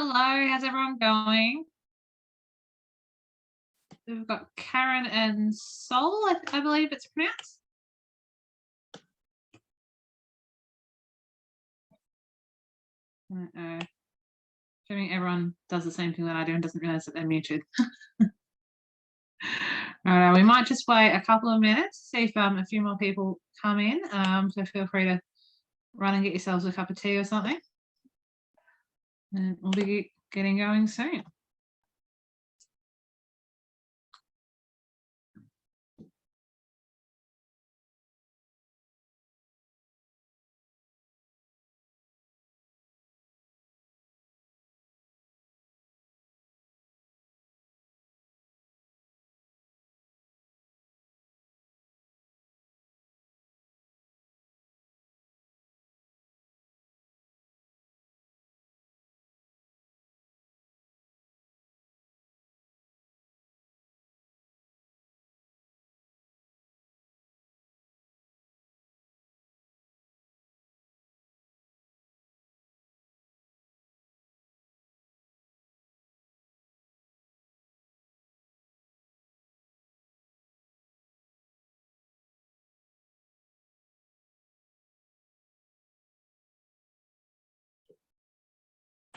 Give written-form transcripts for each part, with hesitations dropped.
Hello, how's everyone going? We've got Karen and Sol, I believe it's pronounced. Assuming everyone does the same thing that I do and doesn't realise that they're muted. All right, we might just wait a couple of minutes, see if a few more people come in. So feel free to run and get yourselves a cup of tea or something. And we'll be getting going soon.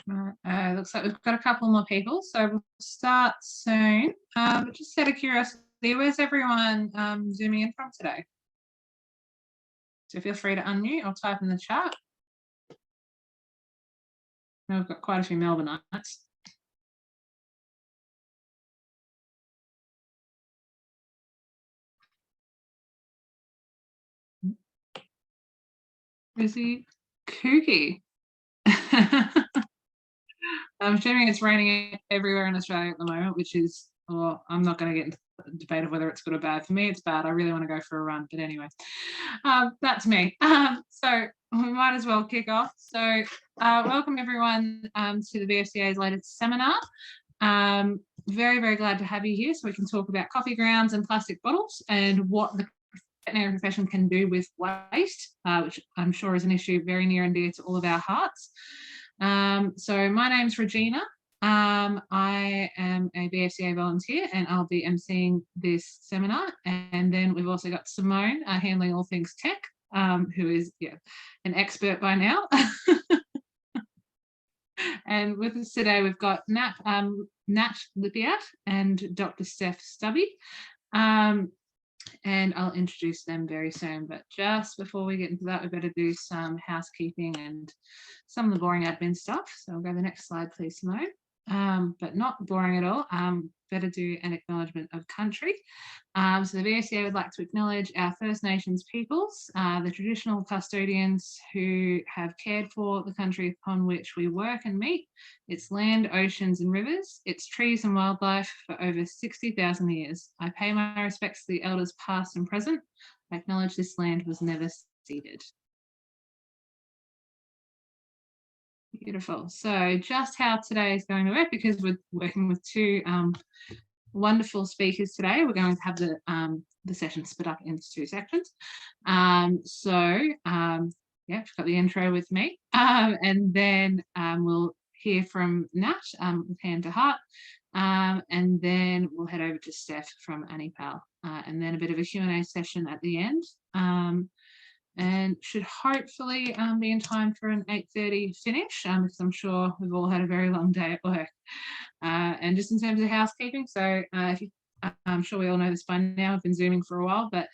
Looks like we've got a couple more people, so we'll start soon. Just out of curiosity, where's everyone zooming in from today? So feel free to unmute or type in the chat. We've got quite a few Melbourneites. Is he kooky? I'm assuming it's raining everywhere in Australia at the moment, which is, well, I'm not going to get into the debate of whether it's good or bad. For me, it's bad. I really want to go for a run. But anyway, that's me. So we might as well kick off. So welcome everyone to the VfCA's latest seminar. Very, very glad to have you here so we can talk about coffee grounds and plastic bottles and what the veterinary profession can do with waste, which I'm sure is an issue very near and dear to all of our hearts. So my name's Regina. I am a VfCA volunteer and I'll be emceeing this seminar. And then we've also got Simone handling all things tech, who is an expert by now. And with us today, we've got Nat Lippiatt and Dr. Steph Stubbe. And I'll introduce them very soon. But just before we get into that, we better do some housekeeping and some of the boring admin stuff. So I'll go to the next slide, please, Simone. But not boring at all. Better do an acknowledgement of country. So the VfCA would like to acknowledge our First Nations peoples, the traditional custodians who have cared for the country upon which we work and meet, its land, oceans and rivers, its trees and wildlife for over 60,000 years. I pay my respects to the elders past and present. I acknowledge this land was never ceded. Beautiful. So just how today is going to work, because we're working with two wonderful speakers today, we're going to have the session split up into two sections. We've got the intro with me, and then we'll hear from Nat with Hand to Heart, and then we'll head over to Steph from Anipal, and then a bit of a Q&A session at the end. And should hopefully be in time for an 8:30 finish, because I'm sure we've all had a very long day at work. And just in terms of housekeeping, so I'm sure we all know this by now, I've been Zooming for a while, but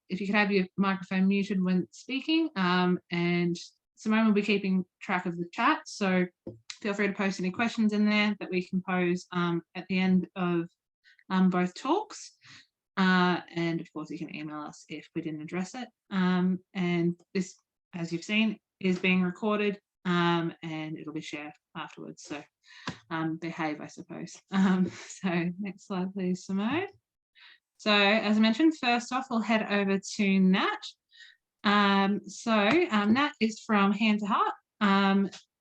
if you could have your microphone muted when speaking, and Simone will be keeping track of the chat, so feel free to post any questions in there that we can pose at the end of both talks. And of course you can email us if we didn't address it. And this, as you've seen, is being recorded, and it'll be shared afterwards. So behave, I suppose. So next slide, please, Simone. So as I mentioned, first off, we'll head over to Nat. Nat is from Hand to Heart,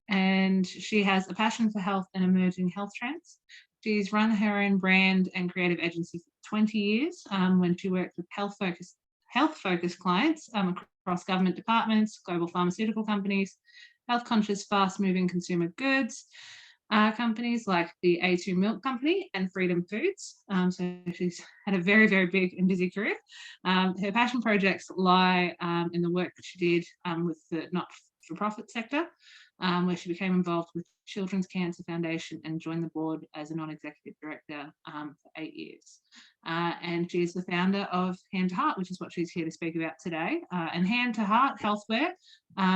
and she has a passion for health and emerging health trends. She's run her own brand and creative agency for 20 years when she worked with health-focused clients across government departments, global pharmaceutical companies, health-conscious, fast-moving consumer goods companies like the A2 Milk Company and Freedom Foods. So she's had a very, very big and busy career. Her passion projects lie in the work that she did with the not-for-profit sector, where she became involved with Children's Cancer Foundation and joined the board as a non-executive director for 8 years. And she is the founder of Hand to Heart, which is what she's here to speak about today. And Hand to Heart Healthwear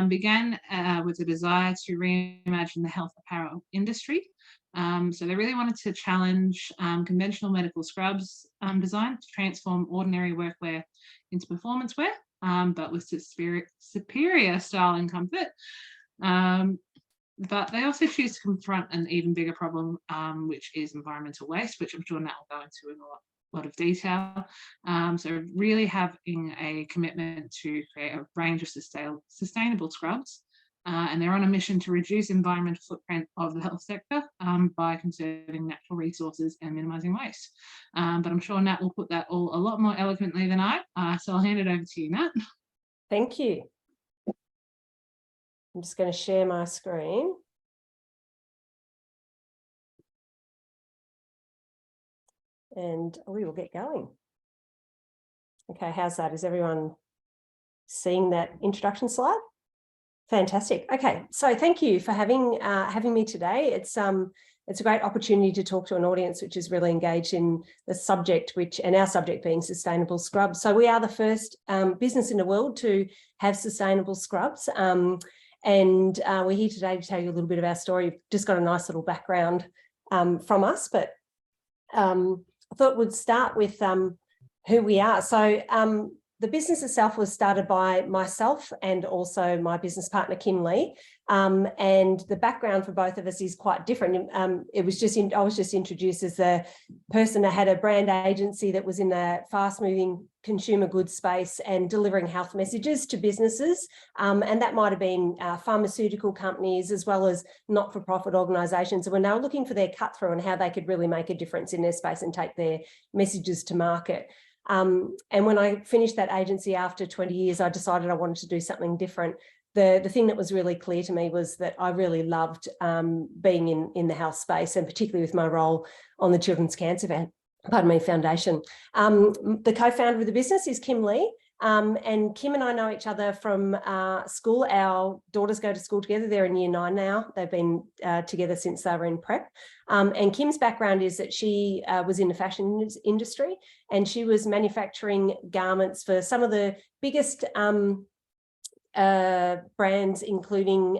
began with a desire to reimagine the health apparel industry. So they really wanted to challenge conventional medical scrubs design to transform ordinary workwear into performance wear, but with superior style and comfort. But they also choose to confront an even bigger problem, which is environmental waste, which I'm sure Nat will go into in a lot of detail. So really having a commitment to create a range of sustainable scrubs. And they're on a mission to reduce environmental footprint of the health sector by conserving natural resources and minimising waste. But I'm sure Nat will put that all a lot more eloquently than I. So I'll hand it over to you, Nat. Thank you. I'm just going to share my screen. And we will get going. Okay, how's that? Is everyone seeing that introduction slide? Fantastic. Okay, so thank you for having me today. It's a great opportunity to talk to an audience which is really engaged in the subject, and our subject being sustainable scrubs. So we are the first business in the world to have sustainable scrubs. And we're here today to tell you a little bit of our story. We've just got a nice little background from us, but I thought we'd start with who we are. So the business itself was started by myself and also my business partner, Kim Lee. And the background for both of us is quite different. I was just introduced as the person that had a brand agency that was in the fast-moving consumer goods space and delivering health messages to businesses. And that might have been pharmaceutical companies as well as not-for-profit organisations when they were looking for their cut-through and how they could really make a difference in their space and take their messages to market. And when I finished that agency after 20 years, I decided I wanted to do something different. The thing that was really clear to me was that I really loved being in the health space, and particularly with my role on the Children's Cancer Foundation. The co-founder of the business is Kim Lee, and Kim and I know each other from school. Our daughters go to school together. They're in year 9 now. They've been together since they were in prep. And Kim's background is that she was in the fashion industry, and she was manufacturing garments for some of the biggest brands, including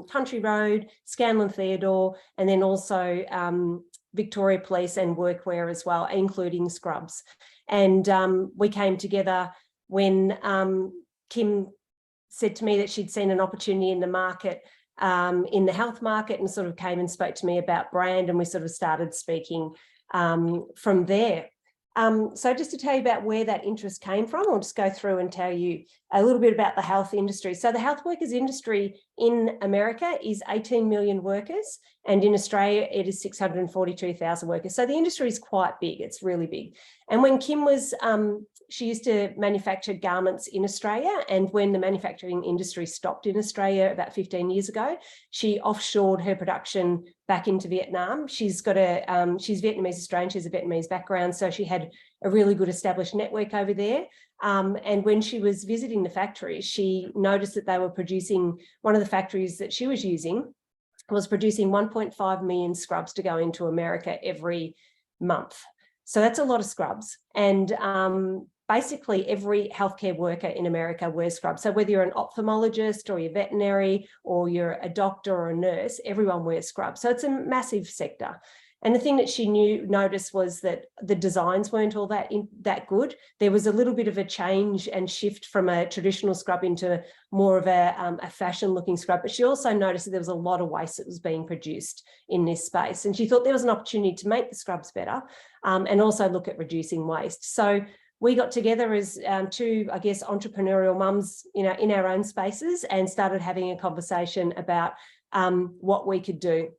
Country Road, Scanlon Theodore, and then also Victoria Police and workwear as well, including scrubs. And we came together when Kim said to me that she'd seen an opportunity in the market, in the health market, and sort of came and spoke to me about brand, and we sort of started speaking from there. So just to tell you about where that interest came from, I'll just go through and tell you a little bit about the health industry. So the health workers industry in America is 18 million workers, and in Australia it is 642,000 workers. So the industry is quite big, it's really big. And when Kim was, she used to manufacture garments in Australia, and when the manufacturing industry stopped in Australia about 15 years ago, she offshored her production back into Vietnam. She's got she's Vietnamese Australian, she has a Vietnamese background, so she had a really good established network over there. And when she was visiting the factories, she noticed that they were producing, one of the factories that she was using was producing 1.5 million scrubs to go into America every month. So that's a lot of scrubs. And basically every healthcare worker in America wears scrubs. So whether you're an ophthalmologist or you're veterinary or you're a doctor or a nurse, everyone wears scrubs. So it's a massive sector. And the thing that she noticed was that the designs weren't all that good. There was a little bit of a change and shift from a traditional scrub into more of a fashion-looking scrub. But she also noticed that there was a lot of waste that was being produced in this space. And she thought there was an opportunity to make the scrubs better and also look at reducing waste. So we got together as two, I guess, entrepreneurial mums, in our own spaces, and started having a conversation about what we could do.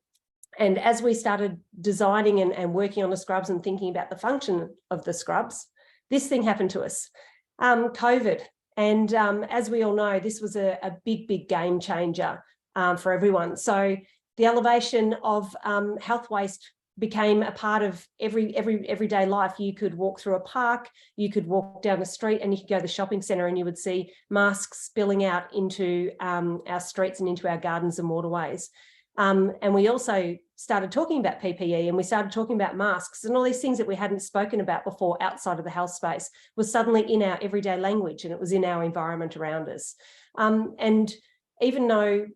And as we started designing and working on the scrubs and thinking about the function of the scrubs, this thing happened to us, COVID. And as we all know, this was a big, big game changer for everyone. So the elevation of health waste became a part of everyday life. You could walk through a park, you could walk down the street, and you could go to the shopping centre and you would see masks spilling out into our streets and into our gardens and waterways. And we also started talking about PPE, and we started talking about masks, and all these things that we hadn't spoken about before outside of the health space was suddenly in our everyday language, and it was in our environment around us. And even though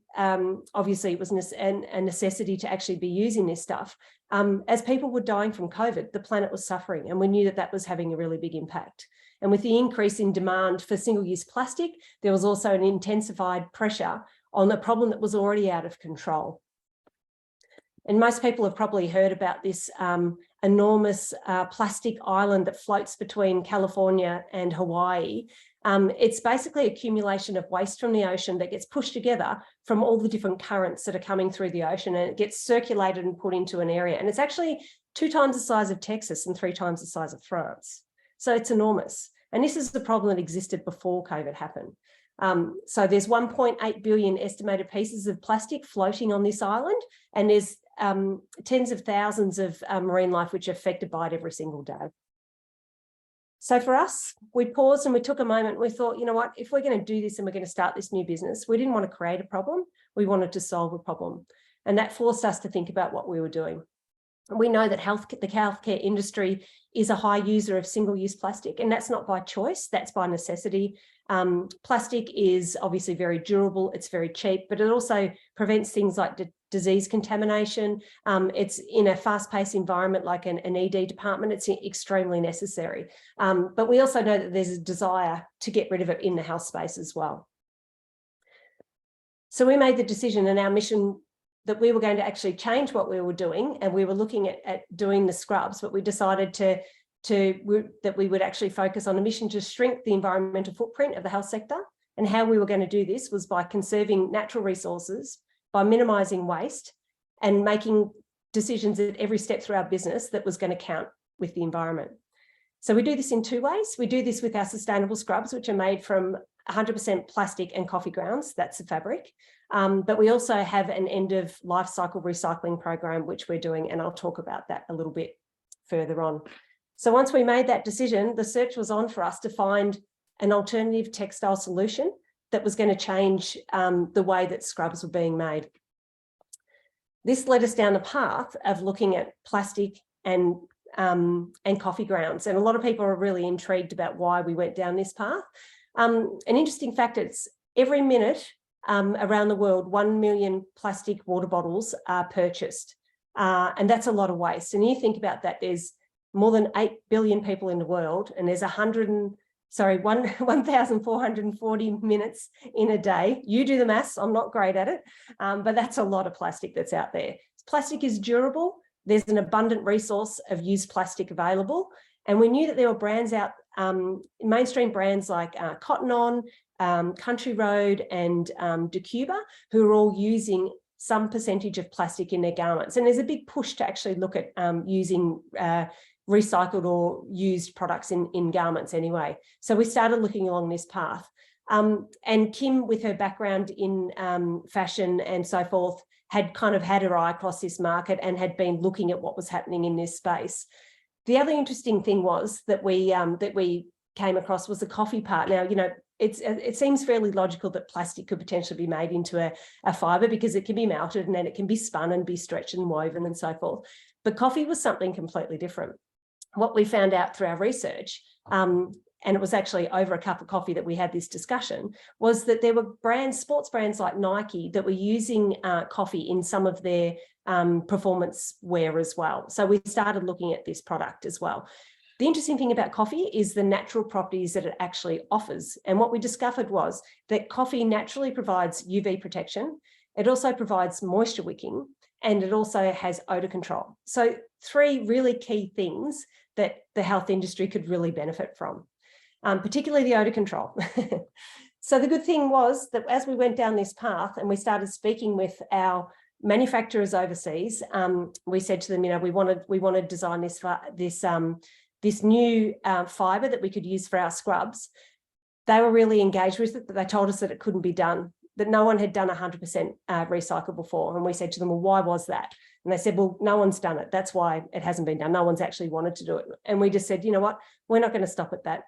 obviously it was a necessity to actually be using this stuff, as people were dying from COVID, the planet was suffering, and we knew that that was having a really big impact. And with the increase in demand for single-use plastic, there was also an intensified pressure on a problem that was already out of control. And most people have probably heard about this enormous plastic island that floats between California and Hawaii. It's basically accumulation of waste from the ocean that gets pushed together from all the different currents that are coming through the ocean, and it gets circulated and put into an area. And it's actually 2 times the size of Texas and 3 times the size of France. So it's enormous. And this is the problem that existed before COVID happened. So there's 1.8 billion estimated pieces of plastic floating on this island, and there's tens of thousands of marine life which are affected by it every single day. So for us, we paused and we took a moment. We thought, you know what, if we're going to do this and we're going to start this new business, we didn't want to create a problem. We wanted to solve a problem. And that forced us to think about what we were doing. We know that the healthcare industry is a high user of single-use plastic, and that's not by choice, that's by necessity. Plastic is obviously very durable, it's very cheap, but it also prevents things like disease contamination. It's in a fast-paced environment like an ED department, it's extremely necessary. But we also know that there's a desire to get rid of it in the health space as well. So we made the decision, and our mission, that we were going to actually change what we were doing, and we were looking at doing the scrubs, but we decided that we would actually focus on a mission to shrink the environmental footprint of the health sector. And how we were going to do this was by conserving natural resources, by minimising waste, and making decisions at every step through our business that was going to count with the environment. So we do this in 2 ways. We do this with our sustainable scrubs, which are made from 100% plastic and coffee grounds, that's the fabric. But we also have an end of life cycle recycling program, which we're doing, and I'll talk about that a little bit further on. So once we made that decision, the search was on for us to find an alternative textile solution that was going to change the way that scrubs were being made. This led us down a path of looking at plastic and coffee grounds. And a lot of people are really intrigued about why we went down this path. An interesting fact, it's every minute around the world, 1 million plastic water bottles are purchased. And that's a lot of waste. And you think about that, there's more than 8 billion people in the world, and there's 1,440 minutes in a day. You do the maths, I'm not great at it, but that's a lot of plastic that's out there. Plastic is durable. There's an abundant resource of used plastic available. And we knew that there were brands out, mainstream brands like Cotton On, Country Road and Decuba, who are all using some percentage of plastic in their garments. And there's a big push to actually look at using recycled or used products in garments anyway. So we started looking along this path. And Kim, with her background in fashion and so forth, had kind of had her eye across this market and had been looking at what was happening in this space. The other interesting thing was that we came across was the coffee part. Now, you know, it seems fairly logical that plastic could potentially be made into a fibre because it can be melted and then it can be spun and be stretched and woven and so forth. But coffee was something completely different. What we found out through our research, and it was actually over a cup of coffee that we had this discussion, was that there were brands, sports brands like Nike, that were using coffee in some of their performance wear as well. So we started looking at this product as well. The interesting thing about coffee is the natural properties that it actually offers. And what we discovered was that coffee naturally provides UV protection. It also provides moisture wicking, and it also has odor control. So 3 really key things that the health industry could really benefit from, particularly the odor control. So the good thing was that as we went down this path and we started speaking with our manufacturers overseas, we said to them, you know, we want to design this new fibre that we could use for our scrubs. They were really engaged with it, but they told us that it couldn't be done that no one had done 100% recycle before. And we said to them, well, why was that? And they said, well, no one's done it. That's why it hasn't been done. No one's actually wanted to do it. And we just said, you know what, we're not going to stop at that.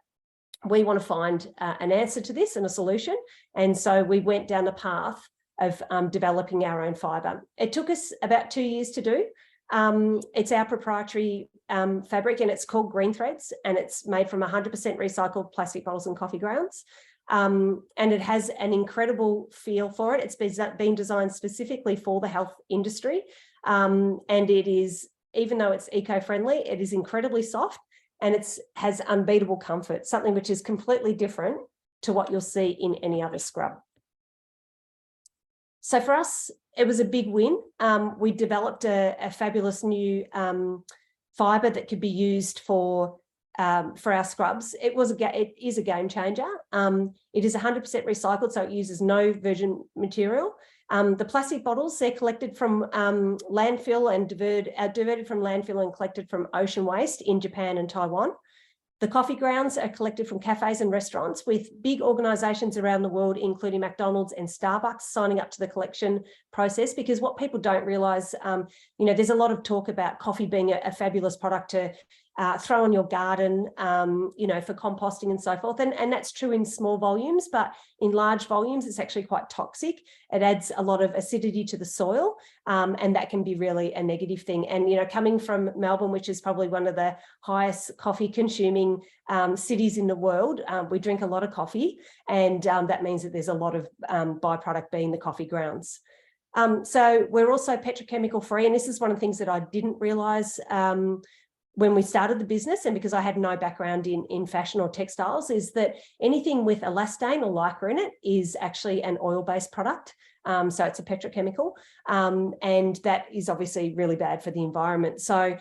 We want to find an answer to this and a solution. And so we went down the path of developing our own fibre. It took us about 2 years to do. It's our proprietary fabric, and it's called Green Threads, and it's made from 100% recycled plastic bottles and coffee grounds. And it has an incredible feel for it. It's been designed specifically for the health industry. And it is, even though it's eco-friendly, it is incredibly soft, and it has unbeatable comfort, something which is completely different to what you'll see in any other scrub. So for us, it was a big win. We developed a fabulous new fibre that could be used for our scrubs. It is a game changer. It is 100% recycled, so it uses no virgin material. The plastic bottles, they're collected from landfill and diverted from landfill and collected from ocean waste in Japan and Taiwan. The coffee grounds are collected from cafes and restaurants, with big organisations around the world, including McDonald's and Starbucks, signing up to the collection process. Because what people don't realise, there's a lot of talk about coffee being a fabulous product to throw on your garden, for composting and so forth. And that's true in small volumes, but in large volumes, it's actually quite toxic. It adds a lot of acidity to the soil, and that can be really a negative thing. And, coming from Melbourne, which is probably one of the highest coffee consuming cities in the world, we drink a lot of coffee, and that means that there's a lot of byproduct being the coffee grounds. So we're also petrochemical free, and this is one of the things that I didn't realise when we started the business, and because I had no background in fashion or textiles, is that anything with elastane or lycra in it is actually an oil-based product. So it's a petrochemical, and that is obviously really bad for the environment. So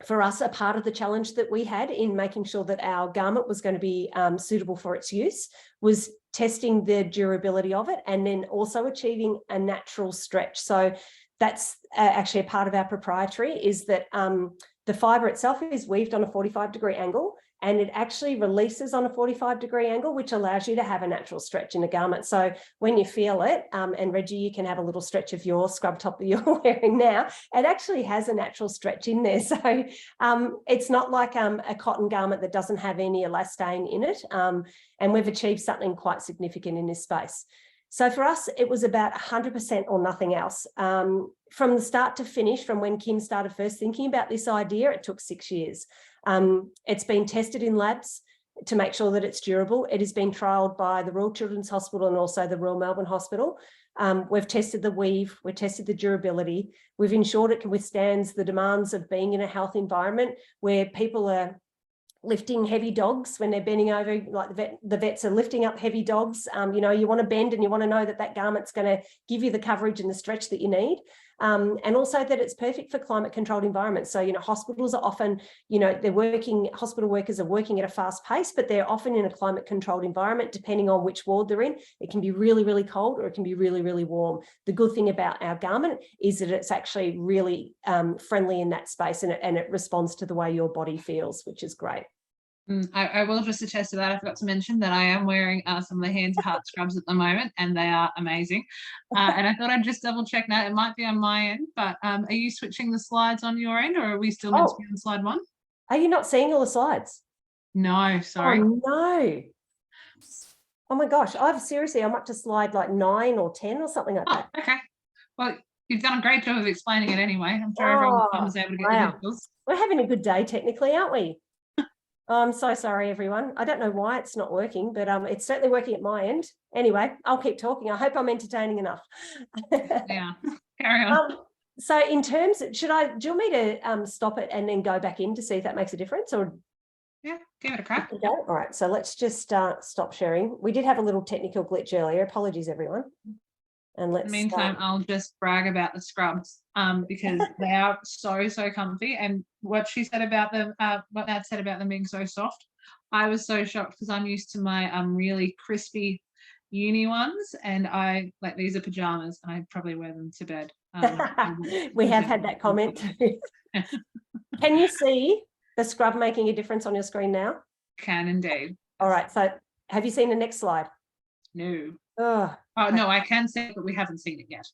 for us, a part of the challenge that we had in making sure that our garment was going to be suitable for its use was testing the durability of it, and then also achieving a natural stretch. So that's actually a part of our proprietary, is that the fibre itself is weaved on a 45-degree angle, and it actually releases on a 45-degree angle, which allows you to have a natural stretch in a garment. So when you feel it, and Reggie, you can have a little stretch of your scrub top that you're wearing now, it actually has a natural stretch in there. So it's not like a cotton garment that doesn't have any elastane in it. And we've achieved something quite significant in this space. So for us, it was about 100% or nothing else. From the start to finish, from when Kim started first thinking about this idea, it took 6 years. It's been tested in labs to make sure that it's durable. It has been trialled by the Royal Children's Hospital and also the Royal Melbourne Hospital. We've tested the weave, we've tested the durability. We've ensured it can withstand the demands of being in a health environment where people are lifting heavy dogs when they're bending over, like the vets are lifting up heavy dogs. You want to bend and you want to know that garment's going to give you the coverage and the stretch that you need. And also that it's perfect for climate controlled environments. So, hospitals are often, hospital workers are working at a fast pace, but they're often in a climate controlled environment, depending on which ward they're in. It can be really, really cold, or it can be really, really warm. The good thing about our garment is that it's actually really friendly in that space, and it responds to the way your body feels, which is great. I will just attest to that. I forgot to mention that I am wearing some of the Hand to Heart scrubs at the moment, and they are amazing. And I thought I'd just double check now. It might be on my end, but are you switching the slides on your end, or are we still meant to be on slide 1? Are you not seeing all the slides? No, sorry. Oh, no. Oh my gosh. I'm up to slide like 9 or 10 or something like that. Okay. Well, you've done a great job of explaining it anyway. I'm sure everyone was able to get the visuals. We're having a good day technically, aren't we? I'm so sorry, everyone. I don't know why it's not working, but it's certainly working at my end. Anyway, I'll keep talking. I hope I'm entertaining enough. Yeah, carry on. So in terms, do you want me to stop it and then go back in to see if that makes a difference? Or yeah, give it a crack. Okay. All right, so let's just stop sharing. We did have a little technical glitch earlier. Apologies, everyone. And let's. In the meantime, I'll just brag about the scrubs because they are so comfy. And what she said about them, what Nat said about them being so soft, I was so shocked because I'm used to my really crispy uni ones, and these are pajamas, and I probably wear them to bed. We have had that comment too. Can you see the scrub making a difference on your screen now? Can indeed. All right, so have you seen the next slide? No. Oh, No, I can see it, but we haven't seen it yet.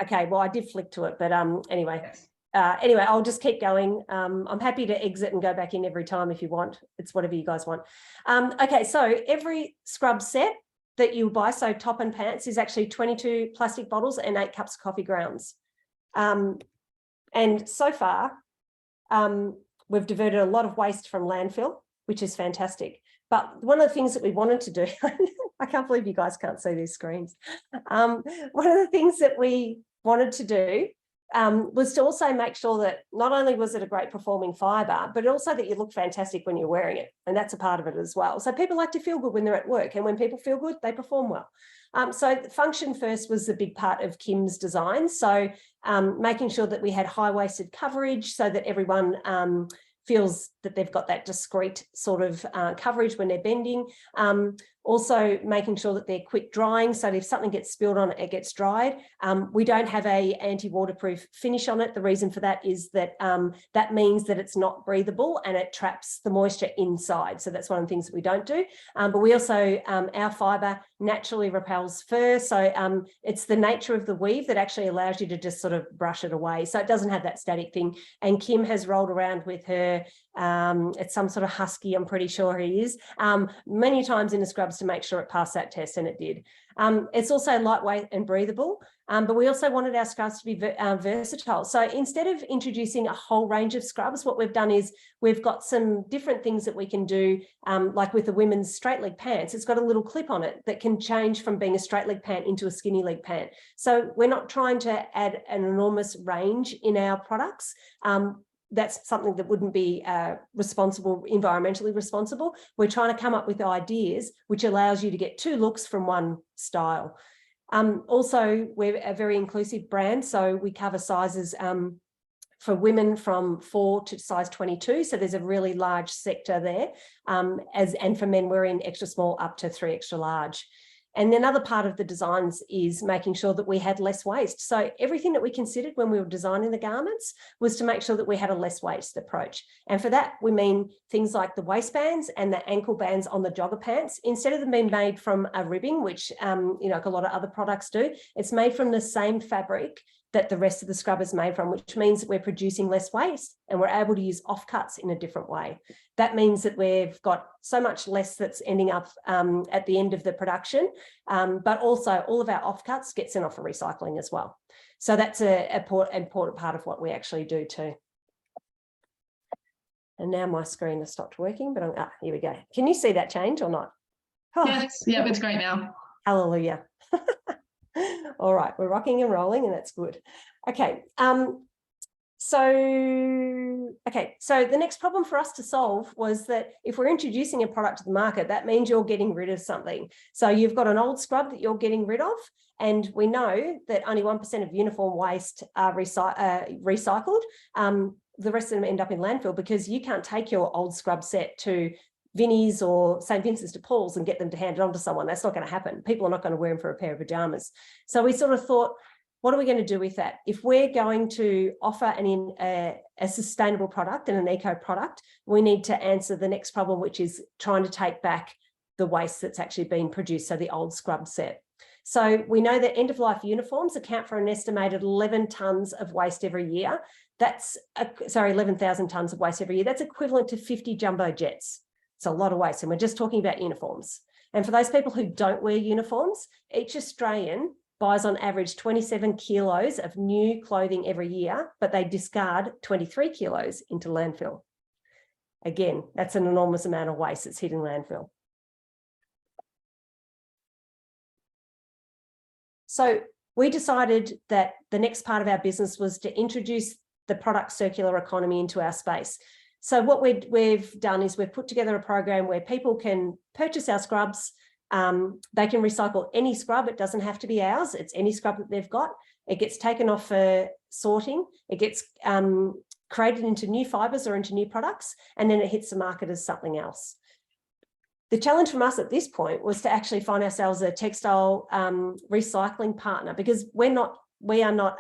okay, well, I did flick to it, but anyway. Yes. Anyway, I'll just keep going. I'm happy to exit and go back in every time if you want. It's whatever you guys want. Okay, so every scrub set that you buy, so top and pants, is actually 22 plastic bottles and 8 cups of coffee grounds. And so far, we've diverted a lot of waste from landfill, which is fantastic. But one of the things that we wanted to do, I can't believe you guys can't see these screens. One of the things that we wanted to do was to also make sure that not only was it a great performing fibre, but also that you look fantastic when you're wearing it. And that's a part of it as well. So people like to feel good when they're at work, and when people feel good, they perform well. So function first was a big part of Kim's design. So making sure that we had high-waisted coverage so that everyone feels that they've got that discreet sort of coverage when they're bending. Also making sure that they're quick drying, so that if something gets spilled on it, it gets dried. We don't have a anti-waterproof finish on it. The reason for that is that that means that it's not breathable and it traps the moisture inside. So that's one of the things that we don't do. But we also, our fibre naturally repels fur. So it's the nature of the weave that actually allows you to just sort of brush it away. So it doesn't have that static thing. And Kim has rolled around with her, it's some sort of husky, I'm pretty sure he is, many times in the scrubs to make sure it passed that test, and it did. It's also lightweight and breathable, but we also wanted our scrubs to be versatile. So instead of introducing a whole range of scrubs, what we've done is we've got some different things that we can do, like with the women's straight leg pants. It's got a little clip on it that can change from being a straight leg pant into a skinny leg pant. So we're not trying to add an enormous range in our products. That's something that wouldn't be environmentally responsible. We're trying to come up with ideas which allows you to get 2 looks from one style. Also, we're a very inclusive brand, so we cover sizes for women from 4 to size 22. So there's a really large sector there. And for men, we're in extra small up to 3 extra large. And another part of the designs is making sure that we had less waste. So everything that we considered when we were designing the garments was to make sure that we had a less waste approach. And for that, we mean things like the waistbands and the ankle bands on the jogger pants. Instead of them being made from a ribbing, which like a lot of other products do, it's made from the same fabric that the rest of the scrub is made from, which means that we're producing less waste and we're able to use offcuts in a different way. That means that we've got so much less that's ending up at the end of the production, but also all of our offcuts get sent off for recycling as well. So that's an important part of what we actually do too. And now my screen has stopped working, but here we go. Can you see that change or not? Oh. Yes, yeah, it's great now. Hallelujah. All right, we're rocking and rolling, and that's good. Okay, so the next problem for us to solve was that if we're introducing a product to the market, that means you're getting rid of something. So you've got an old scrub that you're getting rid of, and we know that only 1% of uniform waste are recycled. The rest of them end up in landfill because you can't take your old scrub set to Vinnie's or St. Vincent's de Paul's and get them to hand it on to someone. That's not going to happen. People are not going to wear them for a pair of pajamas. So we sort of thought, what are we going to do with that? If we're going to offer a sustainable product and an eco product, we need to answer the next problem, which is trying to take back the waste that's actually been produced, so the old scrub set. So we know that end-of-life uniforms account for an estimated 11 tonnes of waste every year. 11,000 tonnes of waste every year. That's equivalent to 50 jumbo jets. It's a lot of waste, and we're just talking about uniforms. And for those people who don't wear uniforms, each Australian buys on average 27 kilos of new clothing every year, but they discard 23 kilos into landfill. Again, that's an enormous amount of waste that's hitting landfill. So we decided that the next part of our business was to introduce the product circular economy into our space. So what we've done is we've put together a program where people can purchase our scrubs. They can recycle any scrub. It doesn't have to be ours. It's any scrub that they've got. It gets taken off for sorting. It gets created into new fibres or into new products, and then it hits the market as something else. The challenge from us at this point was to actually find ourselves a textile recycling partner, because we're not we are not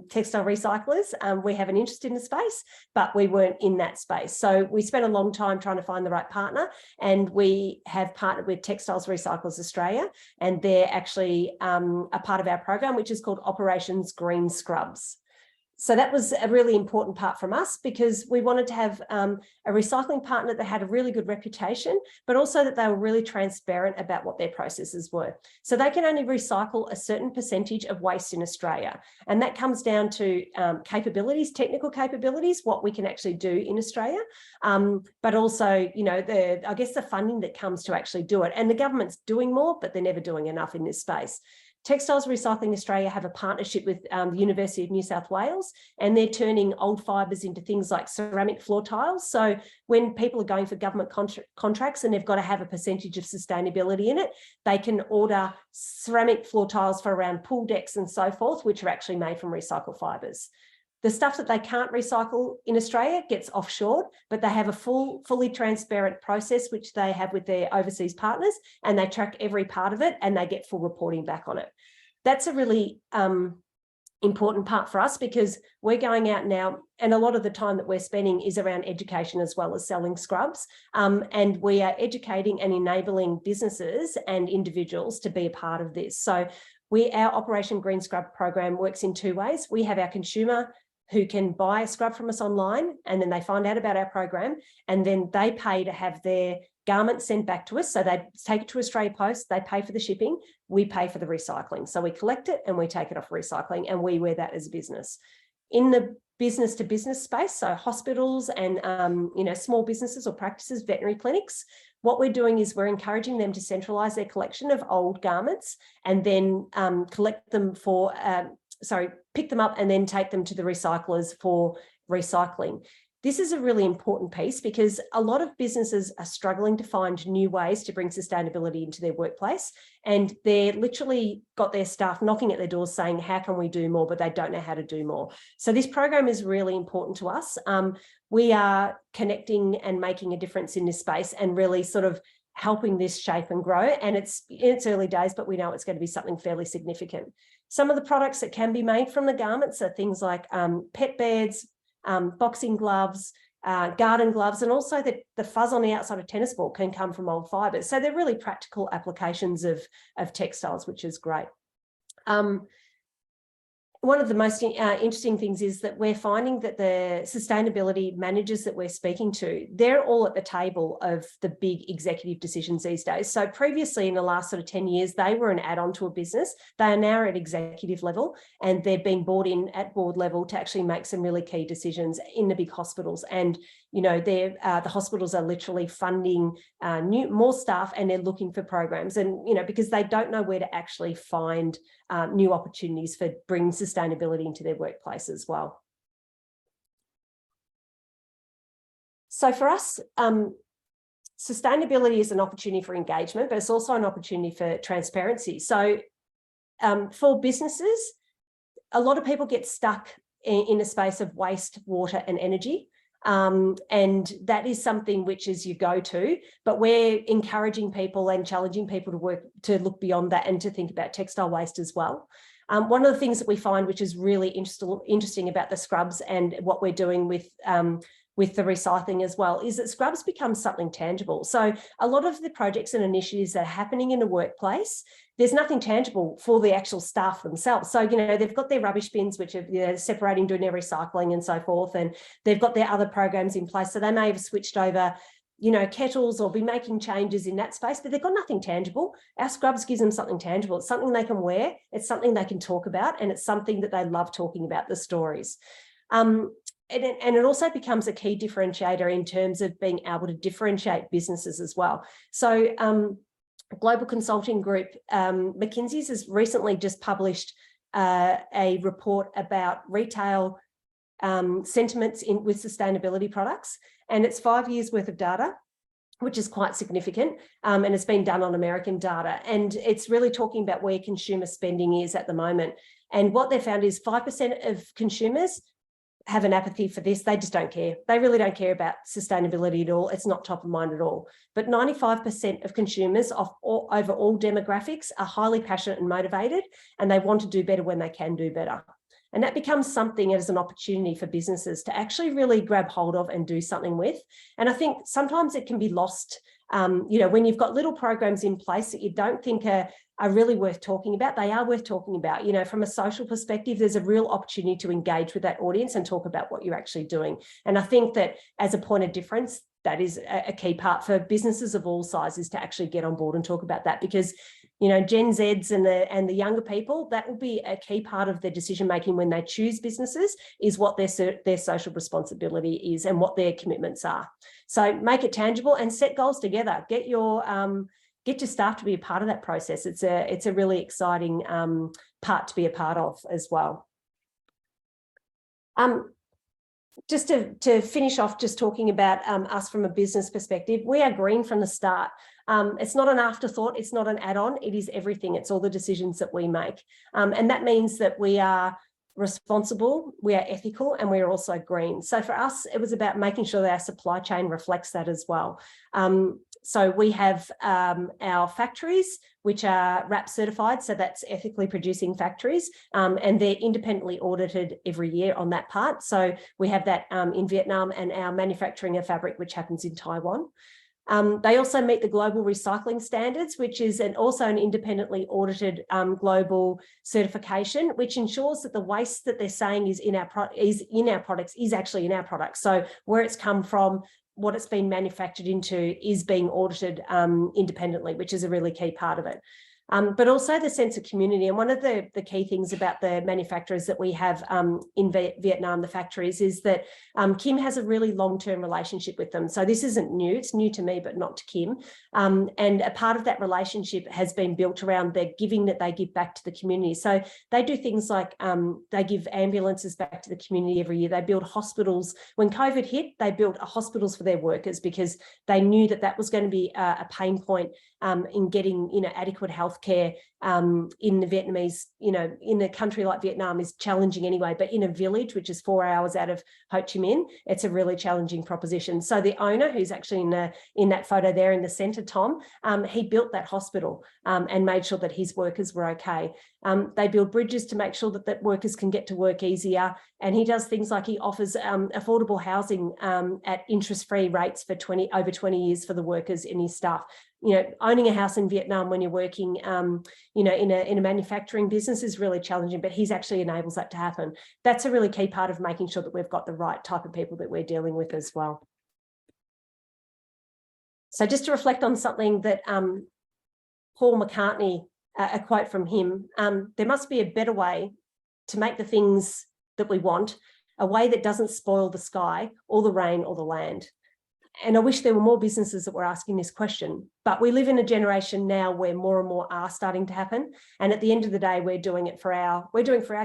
textile recyclers. We have an interest in the space, but we weren't in that space. So we spent a long time trying to find the right partner, and we have partnered with Textiles Recyclers Australia, and they're actually a part of our program, which is called Operations Green Scrubs. So that was a really important part from us, because we wanted to have a recycling partner that had a really good reputation, but also that they were really transparent about what their processes were. So they can only recycle a certain percentage of waste in Australia. And that comes down to capabilities, technical capabilities, what we can actually do in Australia, but also, you know, I guess the funding that comes to actually do it. And the government's doing more, but they're never doing enough in this space. Textiles Recycling Australia have a partnership with the University of New South Wales, and they're turning old fibres into things like ceramic floor tiles. So when people are going for government contracts and they've got to have a percentage of sustainability in it, they can order ceramic floor tiles for around pool decks and so forth, which are actually made from recycled fibres. The stuff that they can't recycle in Australia gets offshored, but they have a fully transparent process, which they have with their overseas partners, and they track every part of it and they get full reporting back on it. That's a really important part for us, because we're going out now, and a lot of the time that we're spending is around education as well as selling scrubs. And we are educating and enabling businesses and individuals to be a part of this. So our Operation Green Scrub program works in two ways. We have our consumer who can buy a scrub from us online, and then they find out about our program, and then they pay to have their garment sent back to us. So they take it to Australia Post, they pay for the shipping, we pay for the recycling. So we collect it and we take it off recycling, and we wear that as a business. In the business to business space, so hospitals and you know, small businesses or practices, veterinary clinics, what we're doing is we're encouraging them to centralise their collection of old garments and then collect them for pick them up and then take them to the recyclers for recycling. This is a really important piece, because a lot of businesses are struggling to find new ways to bring sustainability into their workplace, and they're literally got their staff knocking at their doors saying, how can we do more? But they don't know how to do more. So this program is really important to us. We are connecting and making a difference in this space and really sort of helping this shape and grow. And it's in its early days, but we know it's going to be something fairly significant. Some of the products that can be made from the garments are things like pet beds, boxing gloves, garden gloves, and also the fuzz on the outside of tennis ball can come from old fibres. So they're really practical applications of textiles, which is great. One of the most interesting things is that we're finding that the sustainability managers that we're speaking to, they're all at the table of the big executive decisions these days. So previously, in the last sort of 10 years, they were an add-on to a business. They are now at executive level, and they've been brought in at board level to actually make some really key decisions in the big hospitals. And, you know, the hospitals are literally funding more staff, and they're looking for programs, and, you know, because they don't know where to actually find new opportunities for bringing sustainability into their workplace as well. So for us, sustainability is an opportunity for engagement, but it's also an opportunity for transparency. So for businesses, a lot of people get stuck in a space of waste, water and energy. And that is something which is your go-to, but we're encouraging people and challenging people to look beyond that and to think about textile waste as well. One of the things that we find which is really interesting about the scrubs and what we're doing with the recycling as well is that scrubs become something tangible. So a lot of the projects and initiatives that are happening in the workplace, there's nothing tangible for the actual staff themselves. So, you know, they've got their rubbish bins, which are, you know, separating, doing their recycling and so forth. And they've got their other programs in place. So they may have switched over, you know, kettles or be making changes in that space, but they've got nothing tangible. Our scrubs gives them something tangible. It's something they can wear. It's something they can talk about. And it's something that they love talking about, the stories. And it also becomes a key differentiator in terms of being able to differentiate businesses as well. So global consulting group, McKinsey's has recently just published a report about retail sentiments with sustainability products. And it's 5 years worth of data, which is quite significant. And it's been done on American data. And it's really talking about where consumer spending is at the moment. And what they found is 5% of consumers have an apathy for this. They just don't care. They really don't care about sustainability at all. It's not top of mind at all. But 95% of consumers over all demographics are highly passionate and motivated, and they want to do better when they can do better. And that becomes something as an opportunity for businesses to actually really grab hold of and do something with. And I think sometimes it can be lost, when you've got little programs in place that you don't think are really worth talking about. They are worth talking about. From a social perspective, there's a real opportunity to engage with that audience and talk about what you're actually doing. And I think that as a point of difference, that is a key part for businesses of all sizes to actually get on board and talk about that, because Gen Zs and the younger people, that will be a key part of their decision making when they choose businesses, is what their social responsibility is and what their commitments are. So make it tangible and set goals together. Get your staff to be a part of that process. It's a really exciting part to be a part of as well. Just to finish off, just talking about us from a business perspective, we are green from the start. It's not an afterthought, it's not an add-on, it is everything. It's all the decisions that we make. And that means that we are responsible, we are ethical, and we are also green. So for us, it was about making sure that our supply chain reflects that as well. So we have our factories, which are RAP certified, so that's ethically producing factories, and they're independently audited every year on that part. So we have that in Vietnam, and our manufacturing of fabric, which happens in Taiwan. They also meet the global recycling standards, which is also an independently audited global certification, which ensures that the waste that they're saying is in our products is actually in our products. So where it's come from, what it's been manufactured into, is being audited independently, which is a really key part of it. But also the sense of community. And one of the key things about the manufacturers that we have in Vietnam, the factories, is that Kim has a really long-term relationship with them. So this isn't new, it's new to me, but not to Kim. And a part of that relationship has been built around their giving that they give back to the community. So they do things like they give ambulances back to the community every year. They build hospitals. When COVID hit, they built hospitals for their workers because they knew that that was going to be a pain point in getting adequate healthcare in the Vietnamese, in a country like Vietnam is challenging anyway, but in a village, which is 4 hours out of Ho Chi Minh, it's a really challenging proposition. So the owner, who's actually in that photo there in the centre, Tom, he built that hospital and made sure that his workers were okay. They build bridges to make sure that workers can get to work easier. And he does things like he offers affordable housing at interest-free rates for over 20 years for the workers in his staff. Owning a house in Vietnam when you're working, in a manufacturing business is really challenging, but he's actually enables that to happen. That's a really key part of making sure that we've got the right type of people that we're dealing with as well. So just to reflect on something that Paul McCartney, a quote from him, there must be a better way to make the things that we want, a way that doesn't spoil the sky or the rain or the land. And I wish there were more businesses that were asking this question, but we live in a generation now where more and more are starting to happen. And at the end of the day, we're doing it for our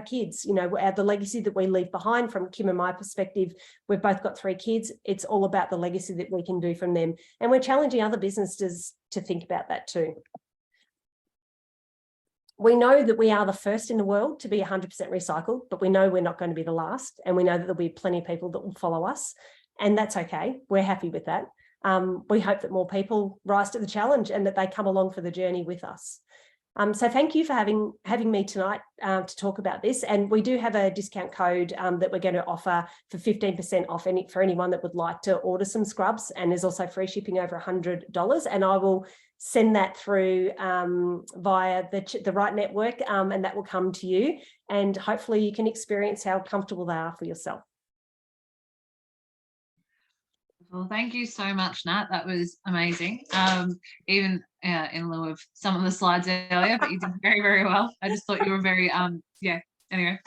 kids, the legacy that we leave behind. From Kim and my perspective, we've both got 3 kids. It's all about the legacy that we can do from them. And we're challenging other businesses to think about that too. We know that we are the first in the world to be 100% recycled, but we know we're not going to be the last. And we know that there'll be plenty of people that will follow us. And that's okay. We're happy with that. We hope that more people rise to the challenge and that they come along for the journey with us. So thank you for having me tonight to talk about this. And we do have a discount code that we're going to offer for 15% off for anyone that would like to order some scrubs. And there's also free shipping over $100. And I will send that through via the right network, and that will come to you. And hopefully you can experience how comfortable they are for yourself. Well, thank you so much, Nat. That was amazing. Even in lieu of some of the slides earlier, but you did very, very well. I just thought you were very, anyway,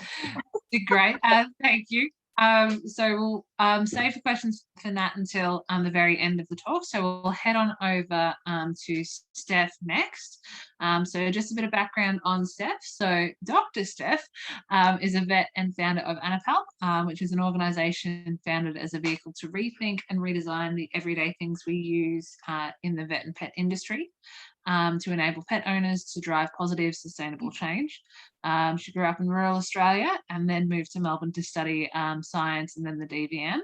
did great. Thank you. So we'll save the questions for Nat until the very end of the talk. So we'll head on over to Steph next. So just a bit of background on Steph. So Dr. Steph is a vet and founder of Anipal, which is an organisation founded as a vehicle to rethink and redesign the everyday things we use in the vet and pet industry. To enable pet owners to drive positive, sustainable change. She grew up in rural Australia and then moved to Melbourne to study science and then the DVM,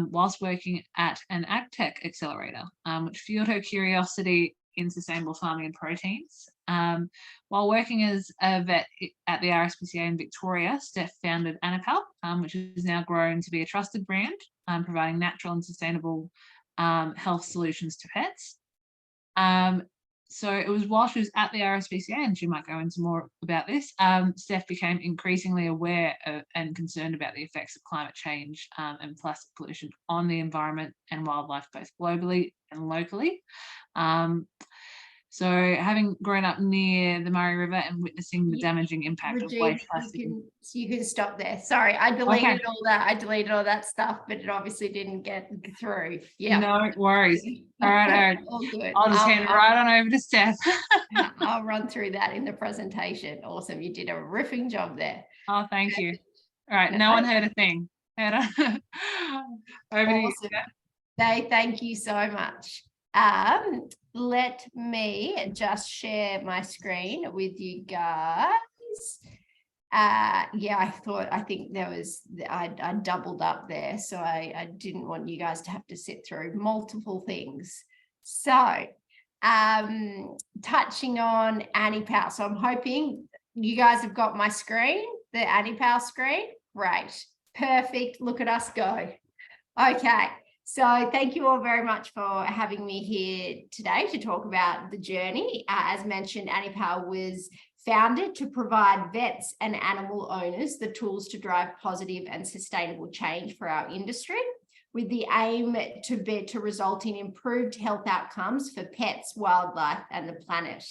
whilst working at an agtech accelerator, which fueled her curiosity in sustainable farming and proteins. While working as a vet at the RSPCA in Victoria, Steph founded Anipal, which has now grown to be a trusted brand, providing natural and sustainable health solutions to pets. So it was while she was at the RSPCA, and she might go into more about this, Steph became increasingly aware of and concerned about the effects of climate change and plastic pollution on the environment and wildlife, both globally and locally. So having grown up near the Murray River and witnessing the damaging impact of waste plastic. You can stop there. Sorry, I deleted all that. I deleted all that stuff, but it obviously didn't get through. Yeah. No worries. All right. All good. I'll just hand it right on over to Steph. I'll run through that in the presentation. Awesome. You did a riffing job there. Oh, thank you. All right. No one heard a thing. Over to you, Steph. Thank you so much. Let me just share my screen with you guys. I think there was, I doubled up there, so I didn't want you guys to have to sit through multiple things. So touching on Anipal. So I'm hoping you guys have got my screen, the Anipal screen. Great. Perfect. Look at us go. Okay. So thank you all very much for having me here today to talk about the journey. As mentioned, Anipal was founded to provide vets and animal owners the tools to drive positive and sustainable change for our industry, with the aim to result in improved health outcomes for pets, wildlife, and the planet.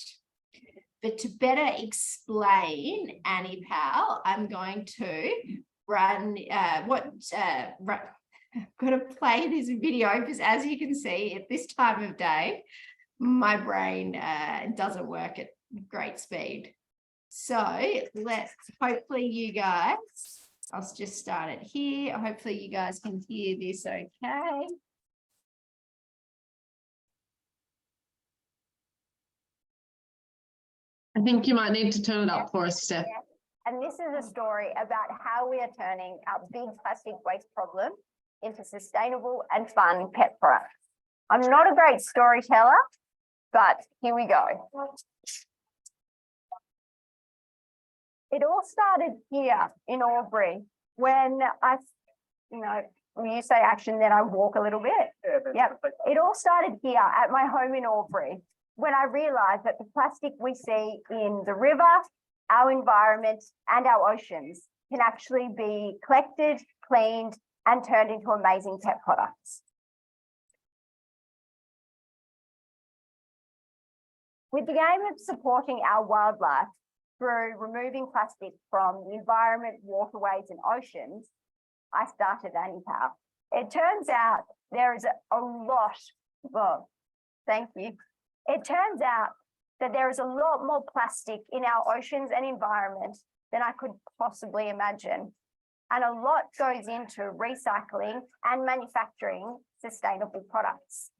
But to better explain Anipal, I'm going to I'm going to play this video because, as you can see, at this time of day, my brain doesn't work at great speed. So hopefully you guys, I'll just start it here. Hopefully you guys can hear this okay. I think you might need to turn it up for us, Steph. And this is a story about how we are turning our big plastic waste problem into sustainable and fun pet products. I'm not a great storyteller, but here we go. It all started here in Albury when when you say action, then I walk a little bit. Yep. It all started here at my home in Albury when I realised that the plastic we see in the river, our environment, and our oceans can actually be collected, cleaned, and turned into amazing pet products. With the aim of supporting our wildlife through removing plastic from the environment, waterways, and oceans, I started Anipal. It turns out there is a lot that there is a lot more plastic in our oceans and environment than I could possibly imagine. And a lot goes into recycling and manufacturing sustainable products.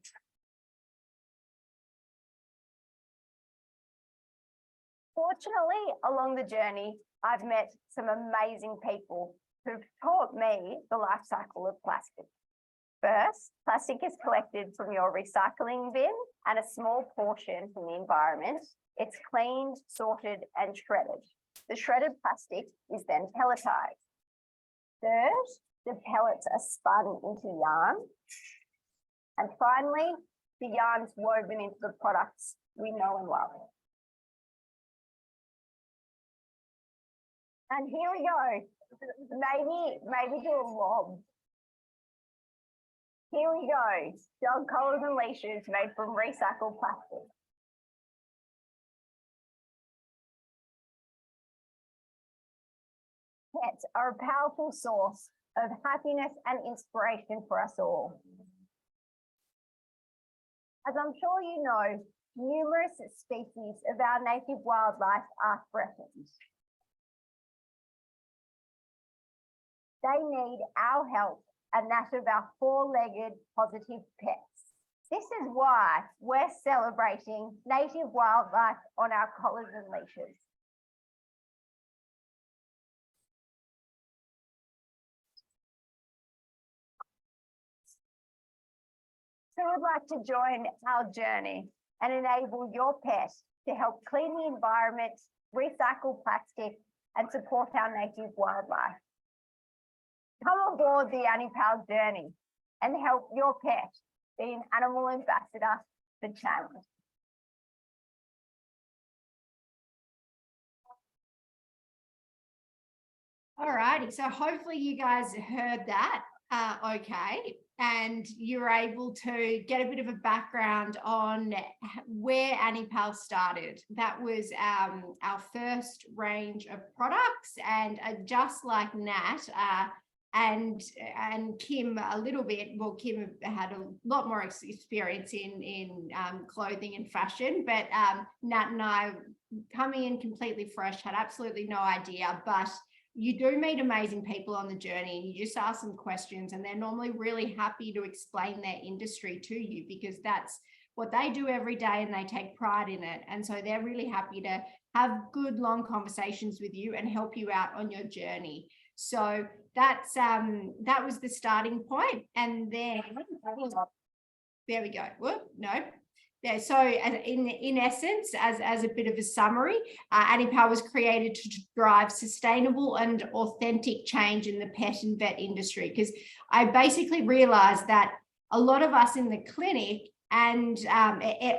Fortunately, along the journey, I've met some amazing people who've taught me the life cycle of plastic. First, plastic is collected from your recycling bin and a small portion from the environment. It's cleaned, sorted, and shredded. The shredded plastic is then pelletized. Third, the pellets are spun into yarn. And finally, the yarn's woven into the products we know and love. And here we go. Maybe do a lob. Here we go. Dog collars and leashes made from recycled plastic. Pets are a powerful source of happiness and inspiration for us all. As I'm sure you know, numerous species of our native wildlife are threatened. They need our help and that of our four-legged positive pets. This is why we're celebrating native wildlife on our collars and leashes. Who would like to join our journey and enable your pet to help clean the environment, recycle plastic, and support our native wildlife? Come aboard the Anipal journey and help your pet be an animal ambassador for change. All righty, so hopefully you guys heard that okay, and you're able to get a bit of a background on where Anipal started. That was our first range of products, and just like Nat and Kim a little bit, well, Kim had a lot more experience in clothing and fashion, but Nat and I coming in completely fresh, had absolutely no idea, but you do meet amazing people on the journey and you just ask them questions and they're normally really happy to explain their industry to you because that's what they do every day and they take pride in it. And so they're really happy to have good long conversations with you and help you out on your journey. So that's that was the starting point. And then there we go. Whoop, no. Yeah, so in essence, as a bit of a summary, Anipal was created to drive sustainable and authentic change in the pet and vet industry, because I basically realized that a lot of us in the clinic and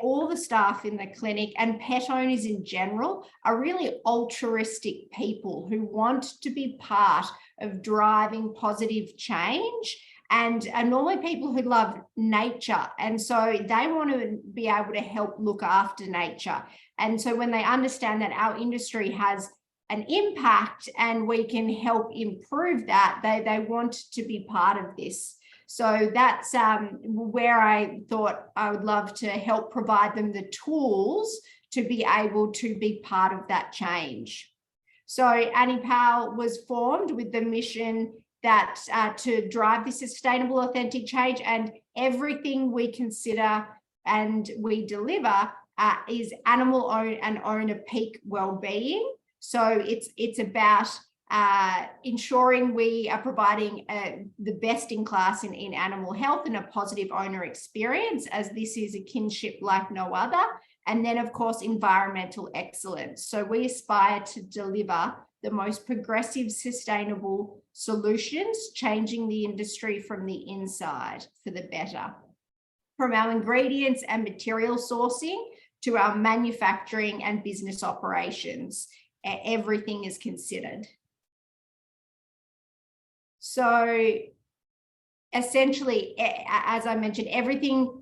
all the staff in the clinic and pet owners in general are really altruistic people who want to be part of driving positive change, and are normally people who love nature. And so they want to be able to help look after nature. And so when they understand that our industry has an impact and we can help improve that, they want to be part of this. So that's where I thought I would love to help provide them the tools to be able to be part of that change. So Anipal was formed with the mission that to drive this sustainable, authentic change, and everything we consider and we deliver is animal and owner peak well-being. So it's about ensuring we are providing the best in class in animal health and a positive owner experience, as this is a kinship like no other. And then, of course, environmental excellence. So we aspire to deliver the most progressive, sustainable solutions, changing the industry from the inside for the better. From our ingredients and material sourcing to our manufacturing and business operations, everything is considered. So essentially, as I mentioned, everything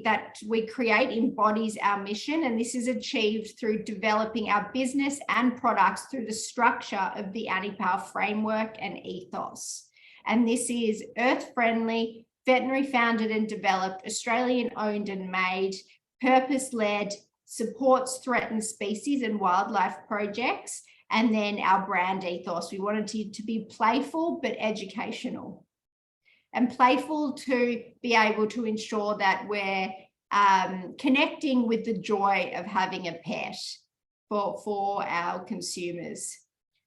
that we create embodies our mission, and this is achieved through developing our business and products through the structure of the Anipal framework and ethos. And this is earth-friendly, veterinary founded and developed, Australian owned and made, purpose-led, supports threatened species and wildlife projects, and then our brand ethos. We wanted it to be playful but educational. And playful to be able to ensure that we're connecting with the joy of having a pet for our consumers.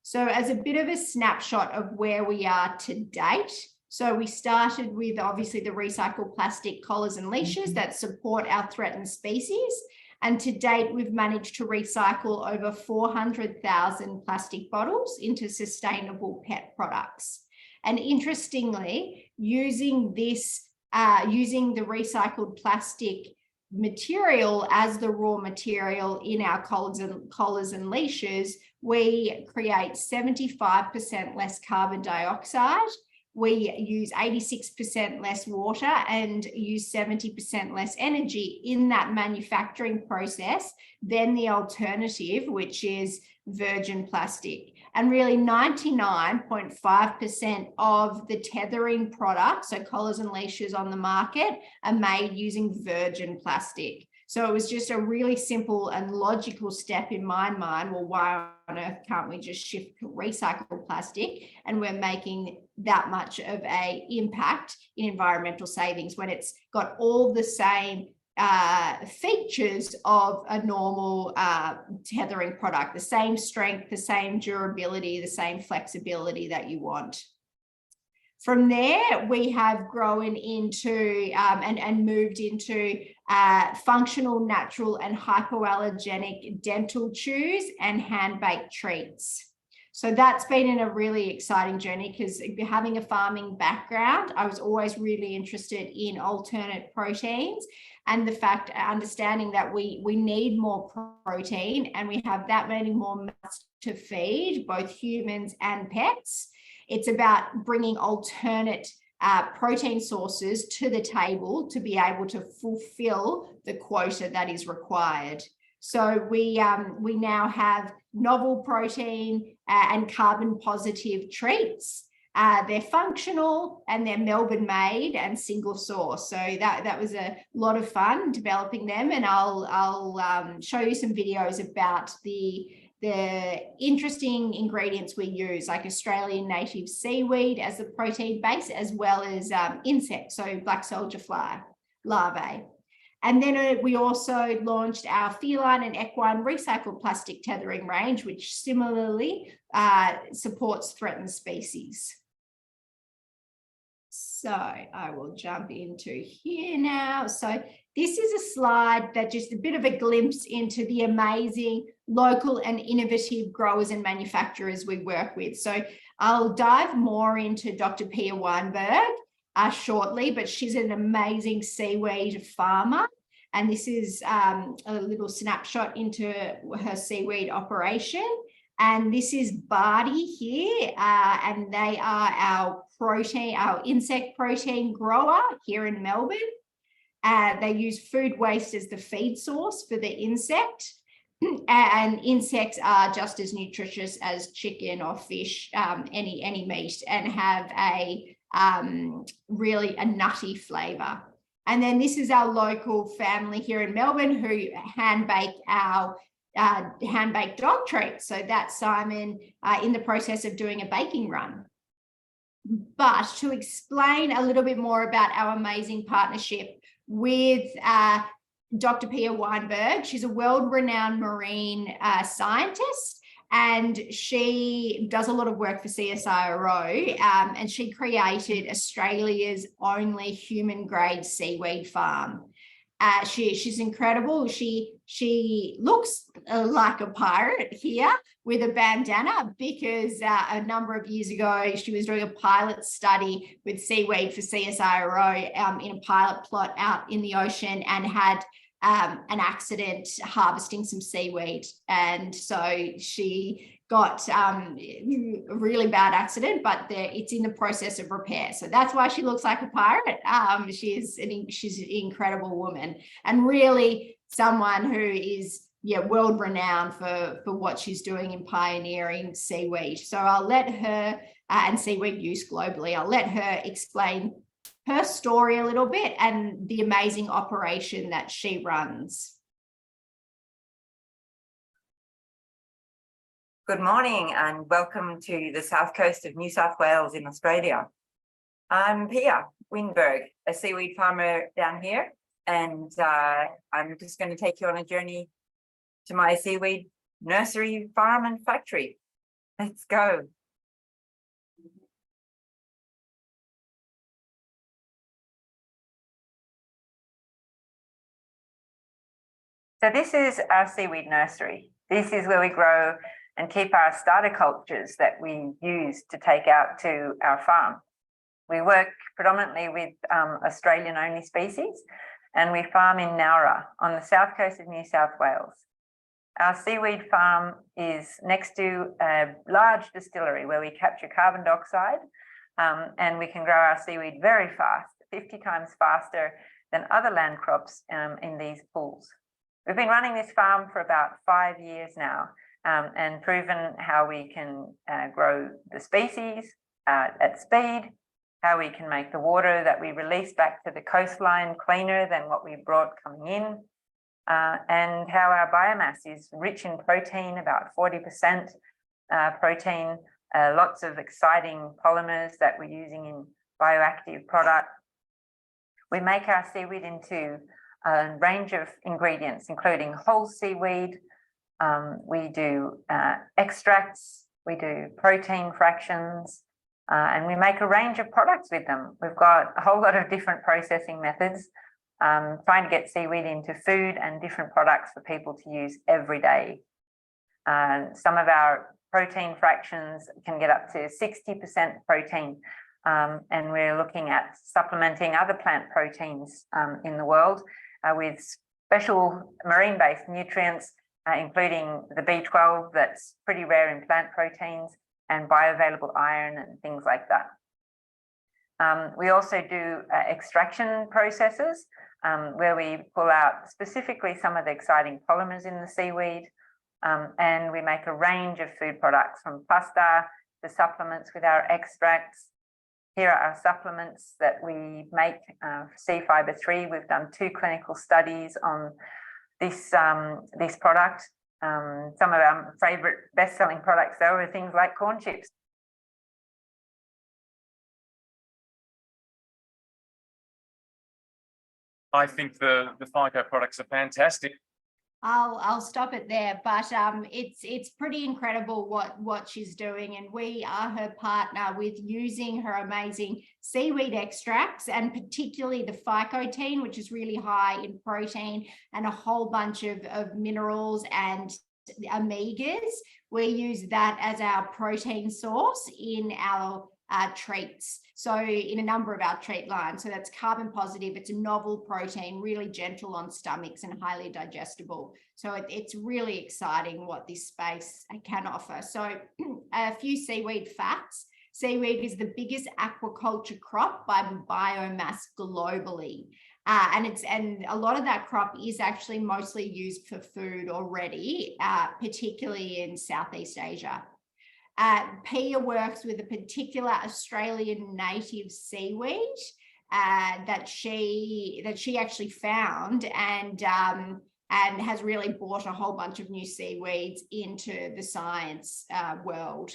So as a bit of a snapshot of where we are to date, so we started with obviously the recycled plastic collars and leashes that support our threatened species. And to date, we've managed to recycle over 400,000 plastic bottles into sustainable pet products. And interestingly, using the recycled plastic material as the raw material in our collars and leashes, we create 75% less carbon dioxide we use 86% less water and use 70% less energy in that manufacturing process than the alternative, which is virgin plastic. And really 99.5% of the tethering products, so collars and leashes on the market, are made using virgin plastic. So it was just a really simple and logical step in my mind. Well, why on earth can't we just shift to recycled plastic? And we're making that much of an impact in environmental savings when it's got all the same features of a normal tethering product, the same strength, the same durability, the same flexibility that you want. From there, we have grown into and moved into functional, natural, and hypoallergenic dental chews and hand-baked treats. So that's been a really exciting journey, because having a farming background, I was always really interested in alternate proteins, and the fact, understanding that we need more protein, and we have that many more mouths to feed, both humans and pets. It's about bringing alternate protein sources to the table to be able to fulfill the quota that is required. So we now have novel protein and carbon positive treats. They're functional and they're Melbourne made and single source. So that was a lot of fun developing them, and I'll show you some videos about the interesting ingredients we use, like Australian native seaweed as a protein base, as well as insects, so black soldier fly larvae. And then we also launched our feline and equine recycled plastic tethering range, which similarly supports threatened species. So I will jump into here now. So this is a slide that just a bit of a glimpse into the amazing local and innovative growers and manufacturers we work with. So I'll dive more into Dr. Pia Weinberg shortly, but she's an amazing seaweed farmer. And this is a little snapshot into her seaweed operation. And this is Barty here, and they are our insect protein grower here in Melbourne. They use food waste as the feed source for the insect. And insects are just as nutritious as chicken or fish, any meat, and have a really a nutty flavour. And then this is our local family here in Melbourne who hand bake our hand-baked dog treats. So that's Simon in the process of doing a baking run. But to explain a little bit more about our amazing partnership with Dr. Pia Weinberg, she's a world-renowned marine scientist, and she does a lot of work for CSIRO, and she created Australia's only human-grade seaweed farm. She's incredible. She looks like a pirate here with a bandana, because a number of years ago, she was doing a pilot study with seaweed for CSIRO in a pilot plot out in the ocean, and had an accident harvesting some seaweed. And so she got a really bad accident, but it's in the process of repair. So that's why she looks like a pirate. She's an incredible woman, and really someone who is world renowned for what she's doing in pioneering seaweed. So I'll let her and seaweed use globally. I'll let her explain her story a little bit and the amazing operation that she runs. Good morning and welcome to the south coast of New South Wales in Australia. I'm Pia Weinberg, a seaweed farmer down here, and I'm just going to take you on a journey to my seaweed nursery, farm and factory. Let's go. So this is our seaweed nursery. This is where we grow and keep our starter cultures that we use to take out to our farm. We work predominantly with Australian-only species, and we farm in Nowra on the south coast of New South Wales. Our seaweed farm is next to a large distillery where we capture carbon dioxide and we can grow our seaweed very fast, 50 times faster than other land crops in these pools. We've been running this farm for about 5 years now, and proven how we can grow the species at speed, how we can make the water that we release back to the coastline cleaner than what we brought coming in, and how our biomass is rich in protein, about 40% protein, lots of exciting polymers that we're using in bioactive product. We make our seaweed into a range of ingredients, including whole seaweed. We do extracts, we do protein fractions, and we make a range of products with them. We've got a whole lot of different processing methods, trying to get seaweed into food and different products for people to use every day. Some of our protein fractions can get up to 60% protein, and we're looking at supplementing other plant proteins in the world with special marine-based nutrients, including the B12 that's pretty rare in plant proteins, and bioavailable iron and things like that. We also do extraction processes where we pull out specifically some of the exciting polymers in the seaweed, and we make a range of food products, from pasta to supplements with our extracts. Here are our supplements that we make for sea fibre 3. We've done 2 clinical studies on this product. Some of our favourite best-selling products, though, are things like corn chips. I think the FICO products are fantastic. I'll stop it there, but it's pretty incredible what she's doing, and we are her partner with using her amazing seaweed extracts, and particularly the phycote, which is really high in protein and a whole bunch of minerals and omegas. We use that as our protein source in our treats, so in a number of our treat lines. So that's carbon positive, it's a novel protein, really gentle on stomachs and highly digestible. So it's really exciting what this space can offer. So a few seaweed facts. Seaweed is the biggest aquaculture crop by biomass globally. And a lot of that crop is actually mostly used for food already, particularly in Southeast Asia. Pia works with a particular Australian native seaweed that she actually found, and has really brought a whole bunch of new seaweeds into the science world.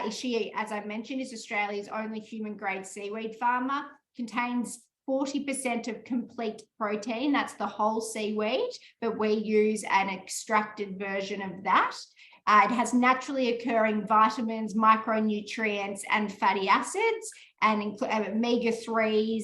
She, as I mentioned, is Australia's only human-grade seaweed farmer, contains 40% of complete protein, that's the whole seaweed, but we use an extracted version of that. It has naturally occurring vitamins, micronutrients, and fatty acids, and omega-3s,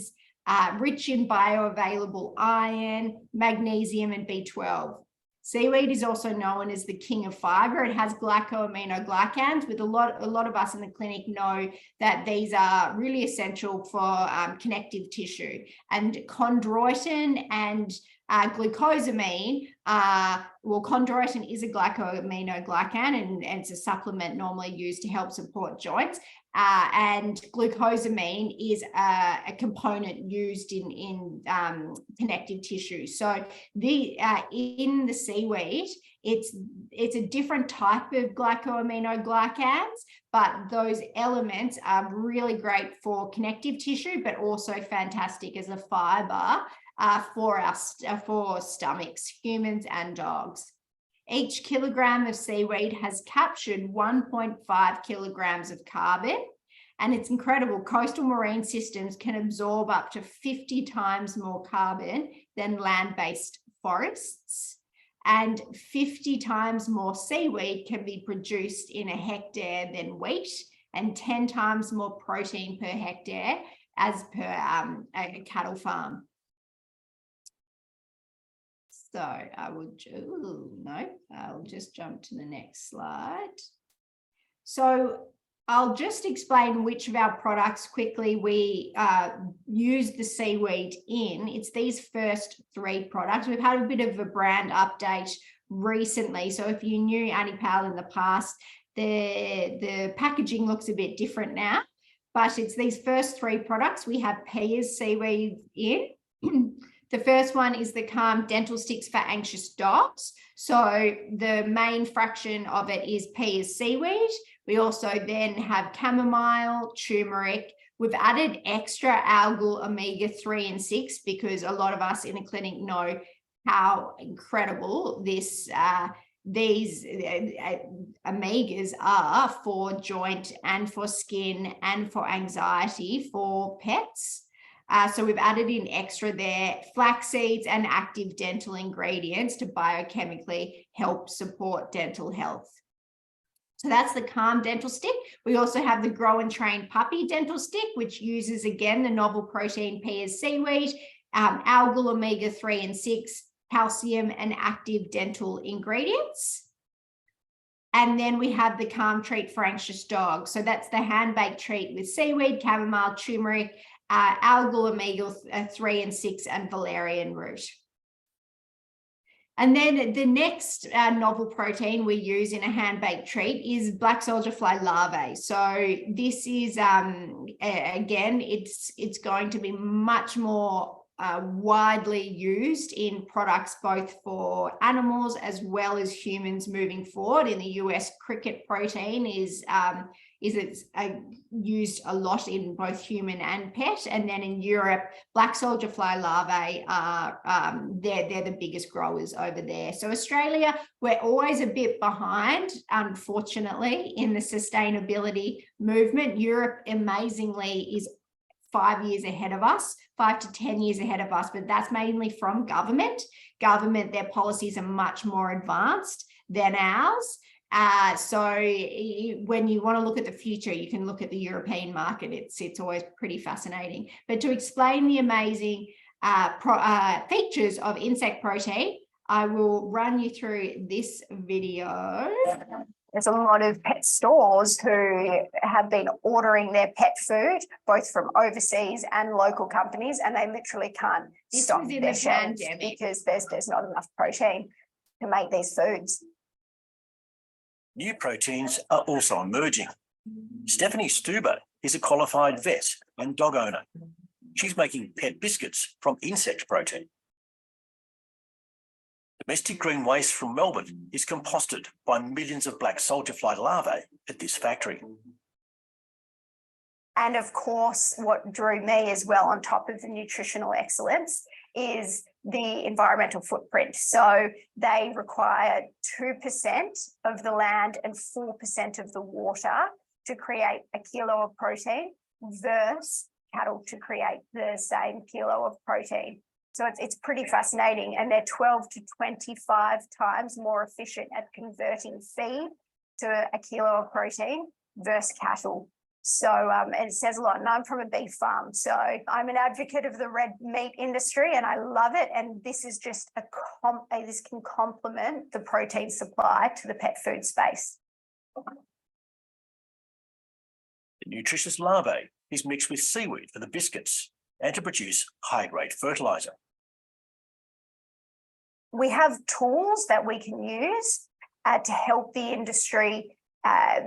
rich in bioavailable iron, magnesium, and B12. Seaweed is also known as the king of fiber. It has glycosaminoglycans, with a lot of us in the clinic know that these are really essential for connective tissue. And chondroitin and glucosamine, well, chondroitin is a glycosaminoglycan, and it's a supplement normally used to help support joints. And glucosamine is a component used in connective tissue. So in the seaweed, it's a different type of glycosaminoglycans, but those elements are really great for connective tissue, but also fantastic as a fiber for stomachs, humans and dogs. Each kilogram of seaweed has captured 1.5 kilograms of carbon, and it's incredible. Coastal marine systems can absorb up to 50 times more carbon than land-based forests, and 50 times more seaweed can be produced in a hectare than wheat, and 10 times more protein per hectare as per a cattle farm. So I'll just jump to the next slide. So I'll just explain which of our products quickly we use the seaweed in. It's these first 3 products. We've had a bit of a brand update recently. So if you knew Anipal in the past, the packaging looks a bit different now. but it's these first three products. We have Pia's seaweed in. The first one is the Calm Dental Sticks for anxious dogs. So the main fraction of it is Pia's seaweed. We also then have chamomile, turmeric. We've added extra algal omega-3 and 6 because a lot of us in the clinic know how incredible these omegas are for joint and for skin and for anxiety for pets. So we've added in extra there, flax seeds and active dental ingredients to biochemically help support dental health. So that's the Calm Dental Stick. We also have the Grow and Train Puppy Dental Stick, which uses, again, the novel protein Pia's seaweed, algal omega-3 and 6, calcium and active dental ingredients. And then we have the Calm Treat for anxious dogs. So that's the hand-baked treat with seaweed, chamomile, turmeric, algal omega-3 and 6, and valerian root. And then the next novel protein we use in a hand-baked treat is black soldier fly larvae. So this is, again, it's going to be much more widely used in products both for animals as well as humans moving forward. In the US, cricket protein is used a lot in both human and pet, and then in Europe, black soldier fly larvae are they're the biggest growers over there. So Australia, we're always a bit behind, unfortunately, in the sustainability movement. Europe, amazingly, is 5 years ahead of us, 5 to 10 years ahead of us, but that's mainly from government. Their policies are much more advanced than ours. So when you want to look at the future, you can look at the European market. It's always pretty fascinating. But to explain the amazing features of insect protein, I will run you through this video. There's a lot of pet stores who have been ordering their pet food, both from overseas and local companies, and they literally can't stock their shelves because there's not enough protein to make these foods. New proteins are also emerging. Steph Stubbe is a qualified vet and dog owner. She's making pet biscuits from insect protein. Domestic green waste from Melbourne is composted by millions of black soldier fly larvae at this factory. And of course, what drew me as well, on top of the nutritional excellence, is the environmental footprint. So they require 2% of the land and 4% of the water to create a kilo of protein versus cattle to create the same kilo of protein. So it's pretty fascinating, and they're 12 to 25 times more efficient at converting feed to a kilo of protein versus cattle. So and it says a lot, and I'm from a beef farm, so I'm an advocate of the red meat industry, and I love it. And this is just this can complement the protein supply to the pet food space. The nutritious larvae is mixed with seaweed for the biscuits and to produce high-grade fertilizer. We have tools that we can use to help the industry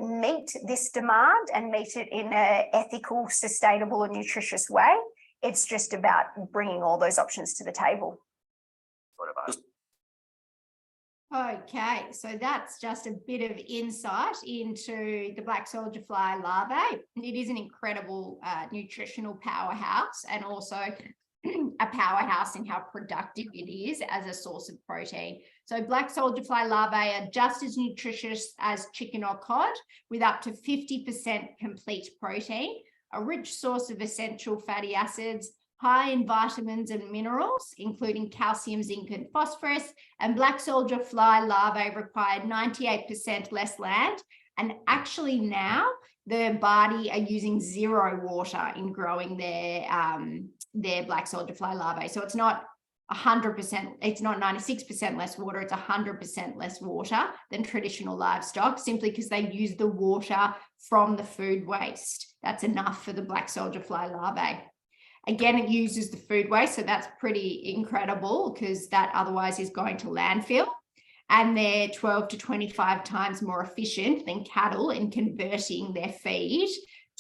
meet this demand and meet it in an ethical, sustainable and nutritious way. It's just about bringing all those options to the table. Okay, so that's just a bit of insight into the black soldier fly larvae. It is an incredible nutritional powerhouse, and also a powerhouse in how productive it is as a source of protein. So black soldier fly larvae are just as nutritious as chicken or cod, with up to 50% complete protein, a rich source of essential fatty acids, high in vitamins and minerals, including calcium, zinc, and phosphorus. And black soldier fly larvae require 98% less land. And actually now the Bardi are using 0 water in growing their black soldier fly larvae. So it's not 100%, it's not 96% less water, it's 100% less water than traditional livestock, simply because they use the water from the food waste. That's enough for the black soldier fly larvae. Again, it uses the food waste, so that's pretty incredible because that otherwise is going to landfill. And they're 12 to 25 times more efficient than cattle in converting their feed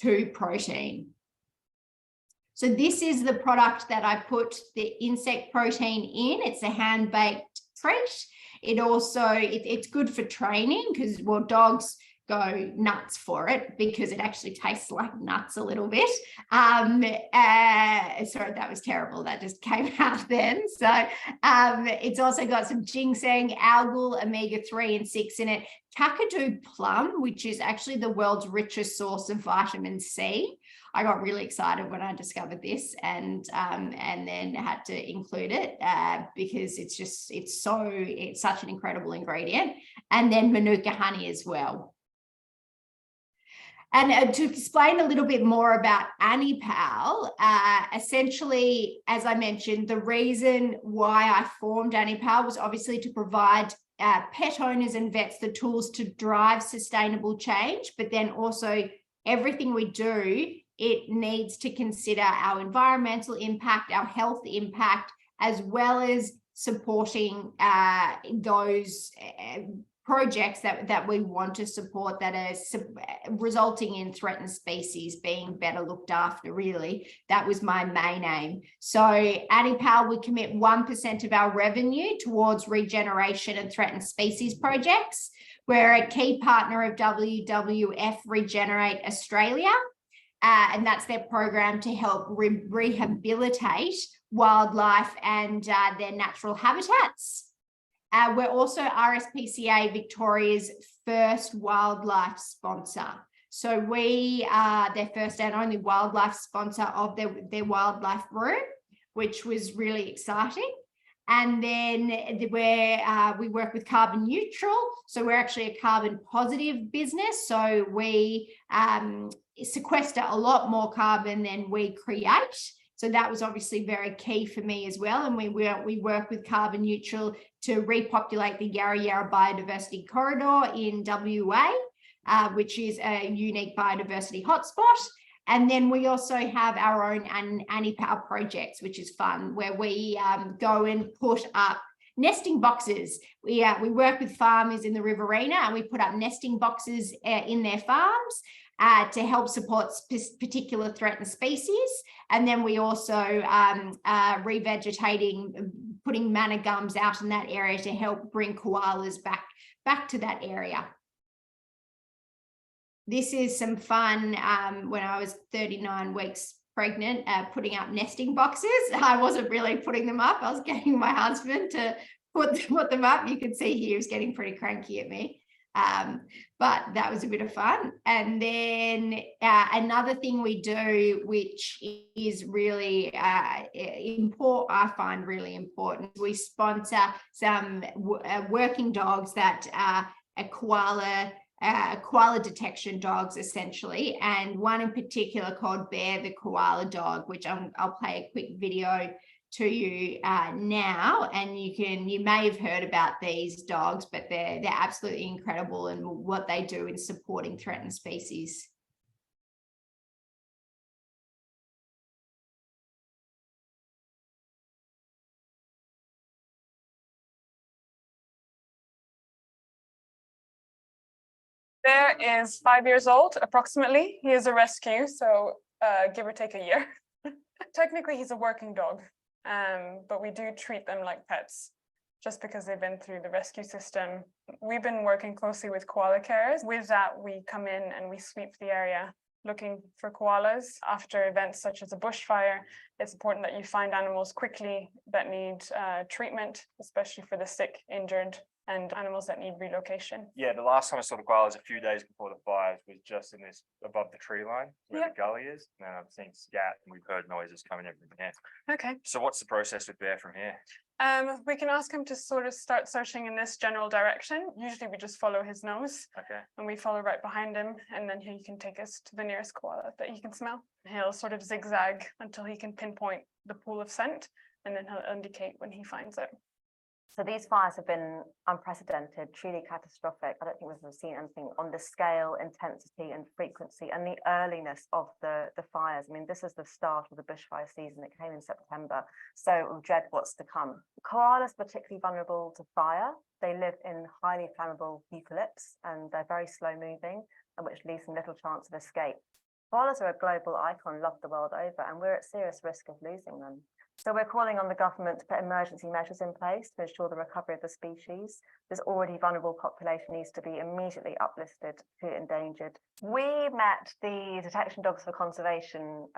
to protein. So this is the product that I put the insect protein in. It's a hand-baked treat. It also, it's good for training because, well, dogs go nuts for it because it actually tastes like nuts a little bit. Sorry, that was terrible. That just came out then. So it's also got some ginseng, algal, omega-3 and 6 in it. Kakadu plum, which is actually the world's richest source of vitamin C. I got really excited when I discovered this and then had to include it because it's such an incredible ingredient. And then Manuka honey as well. And to explain a little bit more about Anipal, essentially, as I mentioned, the reason why I formed Anipal was obviously to provide pet owners and vets the tools to drive sustainable change, but then also everything we do, it needs to consider our environmental impact, our health impact, as well as supporting those projects that we want to support that are resulting in threatened species being better looked after, really. That was my main aim. So Anipal, we commit 1% of our revenue towards regeneration and threatened species projects. We're a key partner of WWF Regenerate Australia, and that's their program to help rehabilitate wildlife and their natural habitats. We're also RSPCA Victoria's first wildlife sponsor. So we are their first and only wildlife sponsor of their wildlife room, which was really exciting. And then we work with carbon neutral. So we're actually a carbon positive business. So we sequester a lot more carbon than we create. So that was obviously very key for me as well. And we work with Carbon Neutral to repopulate the Yarra Yarra Biodiversity Corridor in WA, which is a unique biodiversity hotspot. And then we also have our own Anipal projects, which is fun, where we go and put up nesting boxes. We work with farmers in the Riverina and we put up nesting boxes in their farms to help support particular threatened species. And then we also revegetating, putting manna gums out in that area to help bring koalas back to that area. This is some fun when I was 39 weeks pregnant, putting up nesting boxes. I wasn't really putting them up. I was getting my husband to put them up. You can see he was getting pretty cranky at me. But that was a bit of fun. And then another thing we do, which is really important, I find really important, we sponsor some working dogs that are koala detection dogs, essentially, and one in particular called Bear the Koala Dog, which I'll play a quick video to you now, and you may have heard about these dogs, but they're absolutely incredible in what they do in supporting threatened species. Bear is 5 years old, approximately. He is a rescue, so give or take a year. Technically, he's a working dog, but we do treat them like pets just because they've been through the rescue system. We've been working closely with koala carers. With that, we come in and we sweep the area looking for koalas. After events such as a bushfire, it's important that you find animals quickly that need treatment, especially for the sick, injured, and animals that need relocation. Yeah, the last time I saw the koalas a few days before the fires was just in this above the tree line where the gully is. And then I've seen scat and we've heard noises coming in from here. Okay. So what's the process with Bear from here? We can ask him to sort of start searching in this general direction. Usually we just follow his nose. Okay. And we follow right behind him, and then he can take us to the nearest koala that he can smell. He'll sort of zigzag until he can pinpoint the pool of scent, and then he'll indicate when he finds it. So these fires have been unprecedented, truly catastrophic. I don't think we've ever seen anything on the scale, intensity and frequency and the earliness of the fires. I mean, this is the start of the bushfire season. It came in September, so we'll dread what's to come. Koalas are particularly vulnerable to fire. They live in highly flammable eucalypts and they're very slow moving, which leaves them little chance of escape. Koalas are a global icon, loved the world over, and we're at serious risk of losing them. So we're calling on the government to put emergency measures in place to ensure the recovery of the species. This already vulnerable population needs to be immediately uplisted to endangered. We met the Detection Dogs for Conservation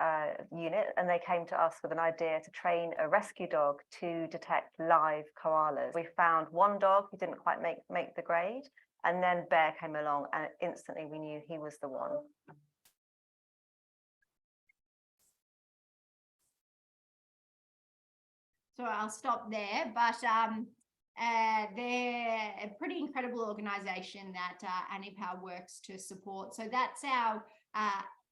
unit, and they came to us with an idea to train a rescue dog to detect live koalas. We found one dog who didn't quite make the grade, and then Bear came along, and instantly we knew he was the one. So I'll stop there, but they're a pretty incredible organisation that Anipal works to support. So that's our,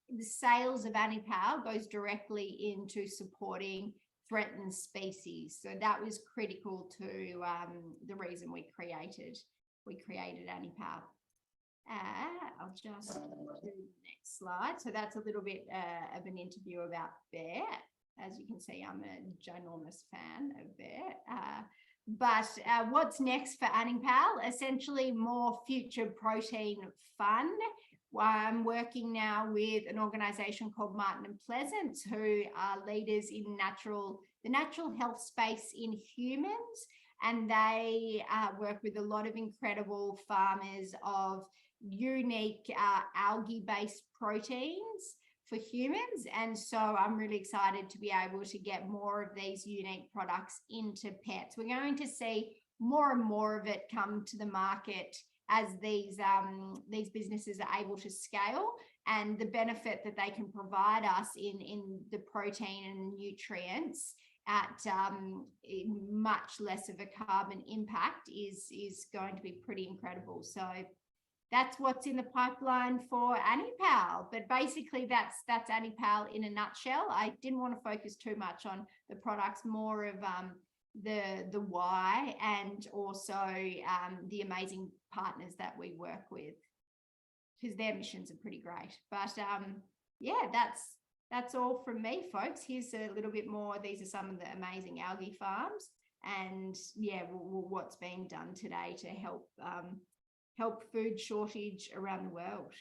the sales of Anipal goes directly into supporting threatened species. So that was critical to the reason we created Anipal. I'll just do the next slide. So that's a little bit of an interview about Bear. As you can see, I'm a ginormous fan of Bear. But what's next for Anipal? Essentially more future protein fun. I'm working now with an organisation called Martin and Pleasant, who are leaders in the natural health space in humans. And they work with a lot of incredible farmers of unique algae-based proteins for humans. And so I'm really excited to be able to get more of these unique products into pets. We're going to see more and more of it come to the market as these businesses are able to scale, and the benefit that they can provide us in the protein and nutrients at much less of a carbon impact is going to be pretty incredible. So that's what's in the pipeline for Anipal. But basically that's Anipal in a nutshell. I didn't want to focus too much on the products, more of the why, and also the amazing partners that we work with, because their missions are pretty great. But yeah, that's all from me, folks. Here's a little bit more. These are some of the amazing algae farms, and yeah, what's being done today to help food shortage around the world.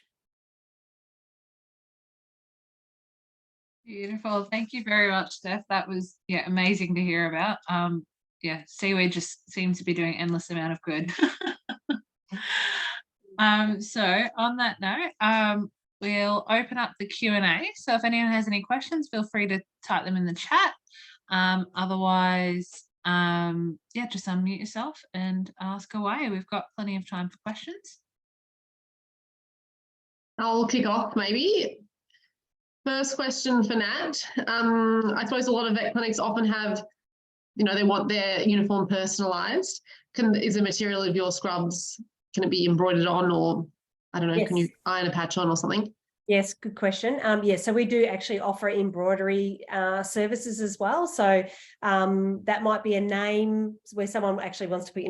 Beautiful. Thank you very much, Steph. That was amazing to hear about. Seaweed just seems to be doing an endless amount of good. So on that note, we'll open up the Q&A. So if anyone has any questions, feel free to type them in the chat. Otherwise, just unmute yourself and ask away. We've got plenty of time for questions. I'll kick off maybe. First question for Nat. I suppose a lot of vet clinics often have, they want their uniform personalised. Is the material of your scrubs, can it be embroidered on, or I don't know, Can you iron a patch on or something? Yes, good question. So we do actually offer embroidery services as well. So that might be a name where someone actually wants to put,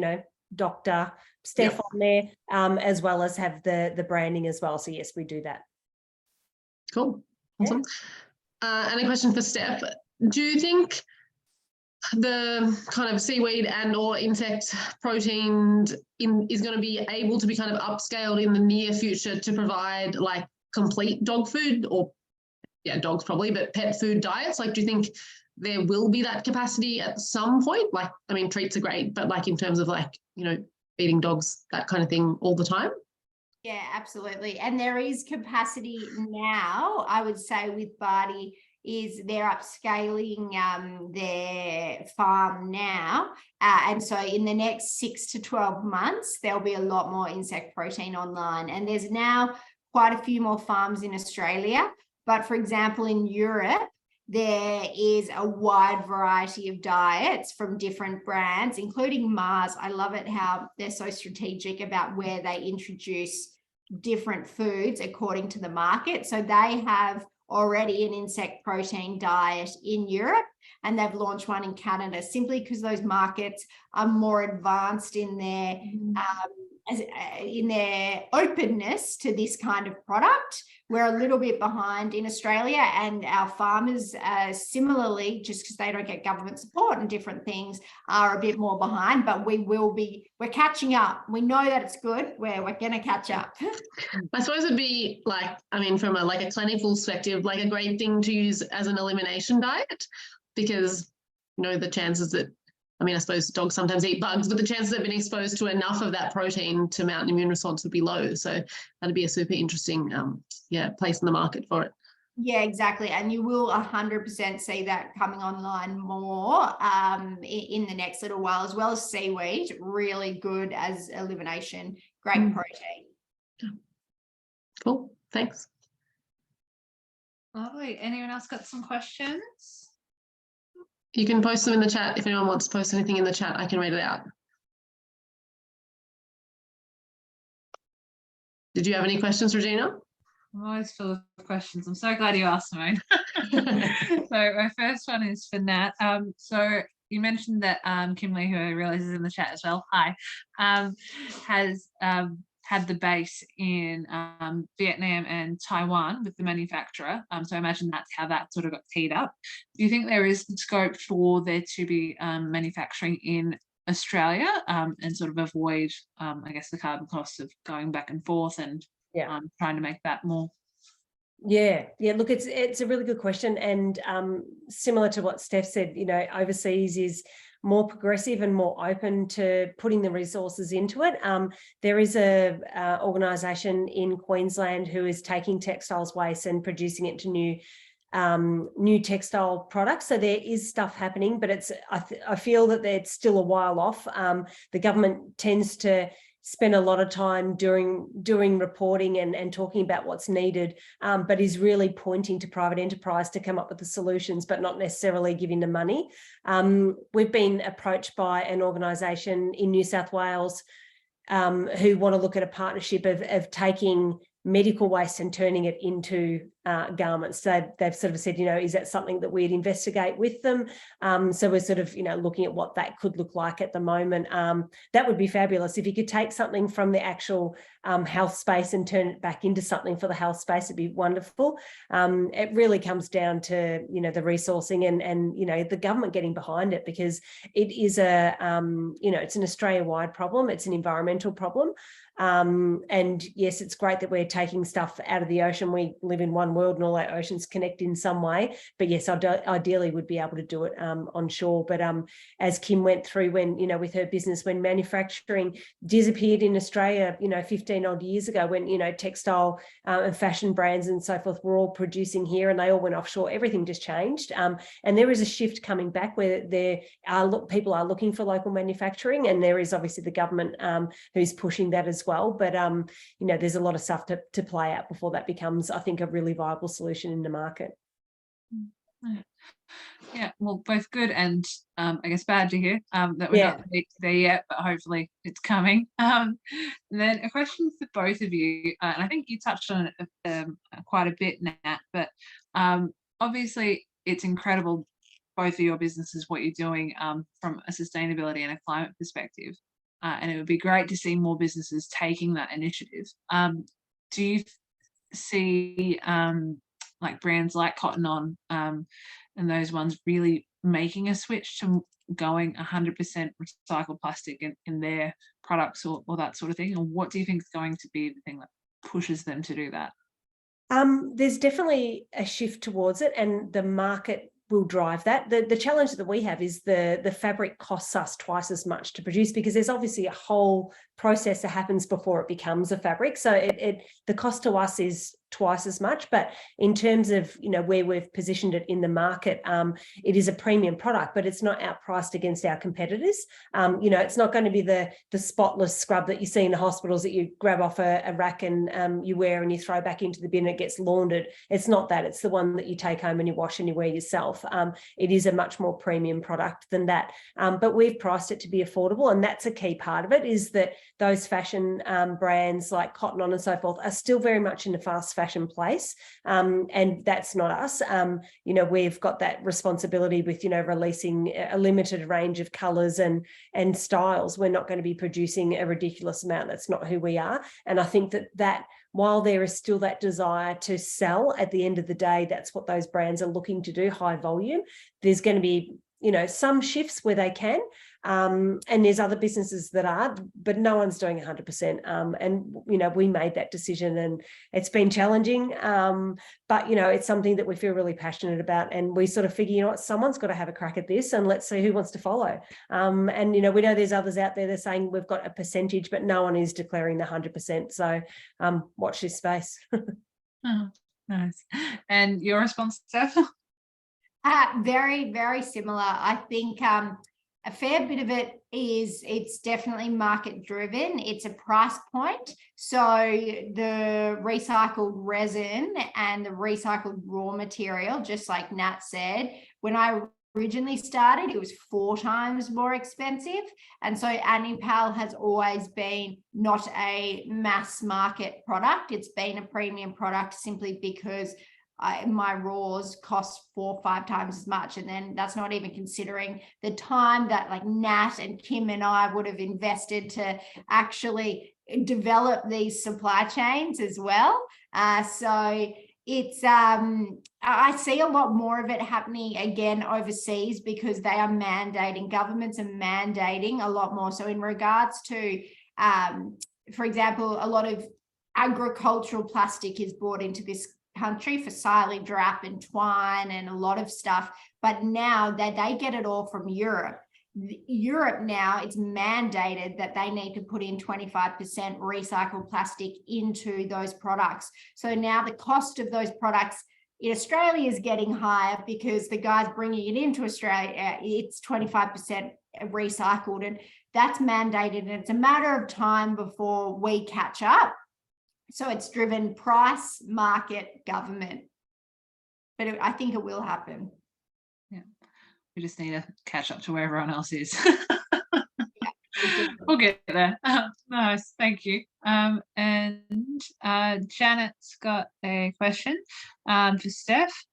Dr. Steph on there, as well as have the branding as well. So yes, we do that. Cool. Awesome. And a question for Steph. Do you think the kind of seaweed and or insect protein is going to be able to be kind of upscaled in the near future to provide like complete dog food, or dogs probably, but pet food diets? Like, do you think there will be that capacity at some point? Like, I mean, treats are great, but like in terms of like, feeding dogs, that kind of thing all the time? Yeah, absolutely. And there is capacity now, I would say, with Barty, is they're upscaling their farm now. And so in the next 6 to 12 months, there'll be a lot more insect protein online. And there's now quite a few more farms in Australia. But for example, in Europe, there is a wide variety of diets from different brands, including Mars. I love it how they're so strategic about where they introduce different foods according to the market. So they have already an insect protein diet in Europe, and they've launched one in Canada simply because those markets are more advanced in their as in their openness to this kind of product. We're a little bit behind in Australia, and our farmers similarly, just because they don't get government support and different things, are a bit more behind, but we're catching up. We know that it's good. We're going to catch up. I suppose it'd be like, I mean, from a clinical perspective, like a great thing to use as an elimination diet, because, you know, the chances that, I mean, I suppose dogs sometimes eat bugs, but the chances of being exposed to enough of that protein to mount an immune response would be low. So that'd be a super interesting, place in the market for it. Yeah, exactly. And you will 100% see that coming online more in the next little while, as well as seaweed, really good as elimination, great protein. Yeah. Cool, thanks. Lovely. Anyone else got some questions? You can post them in the chat. If anyone wants to post anything in the chat, I can read it out. Did you have any questions, Regina? I'm always full of questions. I'm so glad you asked, Simone. So my first one is for Nat. So you mentioned that Kim Lee, who I realise is in the chat as well, hi, has had the base in Vietnam and Taiwan with the manufacturer. So I imagine that's how that sort of got teed up. Do you think there is scope for there to be manufacturing in Australia and sort of avoid, I guess, the carbon costs of going back and forth and trying to make that more? Yeah. Look, it's a really good question, and similar to what Steph said, you know, overseas is more progressive and more open to putting the resources into it. There is a organisation in Queensland who is taking textiles waste and producing it to new textile products. So there is stuff happening, but I feel that it's still a while off. The government tends to spend a lot of time doing reporting and talking about what's needed, but is really pointing to private enterprise to come up with the solutions, but not necessarily giving the money. We've been approached by an organisation in New South Wales who want to look at a partnership of taking medical waste and turning it into garments. So they've sort of said, you know, is that something that we'd investigate with them? So we're sort of, you know, looking at what that could look like at the moment. That would be fabulous. If you could take something from the actual health space and turn it back into something for the health space, it'd be wonderful. It really comes down to, you know, the resourcing and you know, the government getting behind it, because it is a, you know, it's an Australia-wide problem. It's an environmental problem. And yes, it's great that we're taking stuff out of the ocean. We live in one world and all our oceans connect in some way, but yes, ideally would be able to do it on shore. But as Kim went through, when, you know, with her business, when manufacturing disappeared in Australia, you know, 15 odd years ago, when, you know, textile and fashion brands and so forth were all producing here and they all went offshore, everything just changed. And there is a shift coming back where people are looking for local manufacturing, and there is obviously the government who's pushing that as well. But you know, there's a lot of stuff to play out before that becomes, I think, a really viable solution in the market. Yeah, well, both good and I guess bad to hear that we're not there yet, but hopefully it's coming. And then a question for both of you, and I think you touched on it quite a bit, Nat, but obviously it's incredible, both of your businesses, what you're doing from a sustainability and a climate perspective. And it would be great to see more businesses taking that initiative. Do you see like brands like Cotton On and those ones really making a switch to going 100% recycled plastic in their products or that sort of thing? Or what do you think is going to be the thing that pushes them to do that? There's definitely a shift towards it, and the market will drive that. The challenge that we have is the fabric costs us twice as much to produce, because there's obviously a whole process that happens before it becomes a fabric. So the cost to us is twice as much. But in terms of, you know, where we've positioned it in the market, it is a premium product, but it's not outpriced against our competitors. You know, it's not going to be the spotless scrub that you see in the hospitals that you grab off a rack and you wear and you throw back into the bin and it gets laundered. It's not that. It's the one that you take home and you wash and you wear yourself. It is a much more premium product than that. But we've priced it to be affordable, and that's a key part of it, is that those fashion brands like Cotton On and so forth are still very much in the fast fashion place. And that's not us. You know, we've got that responsibility with, you know, releasing a limited range of colours and styles. We're not going to be producing a ridiculous amount. That's not who we are. And I think that while there is still that desire to sell, at the end of the day, that's what those brands are looking to do, high volume. There's going to be, you know, some shifts where they can, and there's other businesses that are, but no one's doing 100%. And, you know, we made that decision and it's been challenging, but, you know, it's something that we feel really passionate about. And we sort of figure, you know what, someone's got to have a crack at this and let's see who wants to follow. And, you know, we know there's others out there, they're saying we've got a percentage, but no one is declaring the 100%. So watch this space. Oh, nice. And your response, Steph? Very, very similar. I think a fair bit of it is, it's definitely market driven. It's a price point. So the recycled resin and the recycled raw material, just like Nat said, when I originally started, it was 4 times more expensive. And so Anipal has always been not a mass market product. It's been a premium product simply because my raws cost 4 or 5 times as much. And then that's not even considering the time that like Nat and Kim and I would have invested to actually develop these supply chains as well. So it's, I see a lot more of it happening again overseas because they are mandating, governments are mandating a lot more. So in regards to, for example, a lot of agricultural plastic is brought into this country for silage wrap and twine and a lot of stuff, but now that they get it all from Europe now, it's mandated that they need to put in 25% recycled plastic into those products. So now the cost of those products in Australia is getting higher because the guys bringing it into Australia, it's 25% recycled, and that's mandated, and it's a matter of time before we catch up. So it's driven price, market, government. But I think it will happen. Yeah. We just need to catch up to where everyone else is. We'll get there. Nice, thank you. And Janet's got a question for Steph.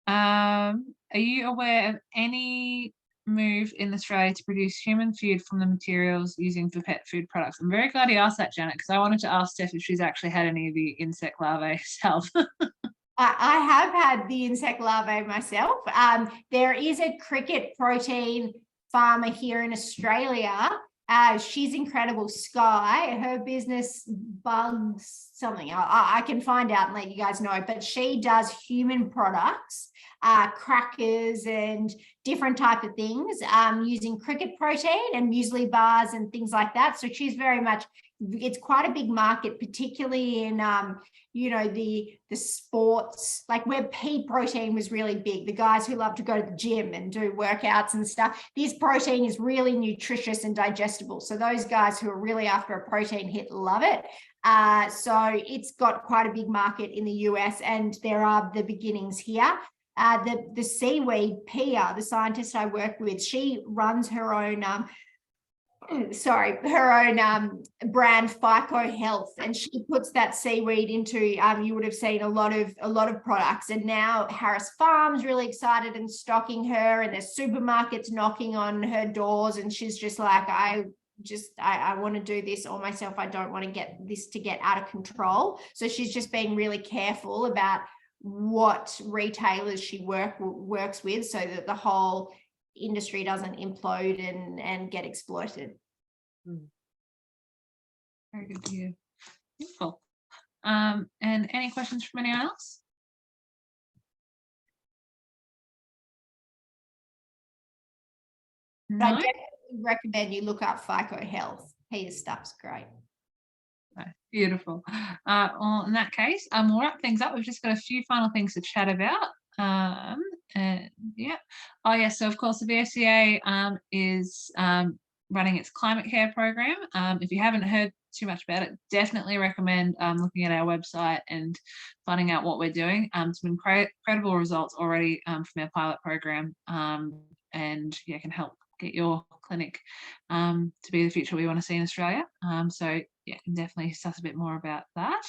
Are you aware of any move in Australia to produce human food from the materials using for pet food products? I'm very glad you asked that, Janet, because I wanted to ask Steph if she's actually had any of the insect larvae herself. I have had the insect larvae myself. There is a cricket protein farmer here in Australia. She's incredible, Sky. Her business bugs something. I can find out and let you guys know, but she does human products, crackers and different type of things, using cricket protein and muesli bars and things like that. So she's very much, it's quite a big market, particularly in you know, the sports, like where pea protein was really big, the guys who love to go to the gym and do workouts and stuff. This protein is really nutritious and digestible, so those guys who are really after a protein hit love it. So it's got quite a big market in the US, and there are the beginnings here. The seaweed, Pia, the scientist I work with, she runs her own brand, FICO Health, and she puts that seaweed into, you would have seen a lot of products. And now Harris Farm's really excited and stocking her, and there's supermarkets knocking on her doors, and she's just like, I want to do this all myself. I don't want to get this to get out of control. So she's just being really careful about what retailers she works with, so that the whole industry doesn't implode and get exploited. Very good to you. Beautiful. And any questions from anyone else? No? I definitely recommend you look up FICO Health. Pia's stuff's great. Beautiful. Well, in that case, we'll wrap things up. We've just got a few final things to chat about. And yeah. Oh yeah, so of course the VfCA is running its climate care program. If you haven't heard too much about it, definitely recommend looking at our website and finding out what we're doing. Some incredible results already from our pilot program, and yeah, can help get your clinic to be the future we want to see in Australia. So yeah, can definitely discuss a bit more about that.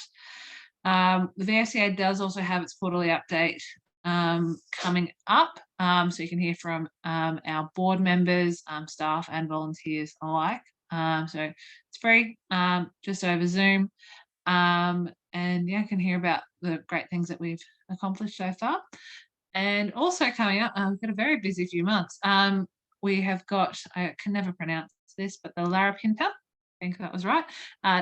The VfCA does also have its quarterly update coming up, so you can hear from our board members, staff and volunteers alike. So it's free, just over Zoom, and yeah, you can hear about the great things that we've accomplished so far. And also coming up, we've got a very busy few months. We have got, I can never pronounce this, but the Larapinta, I think that was right,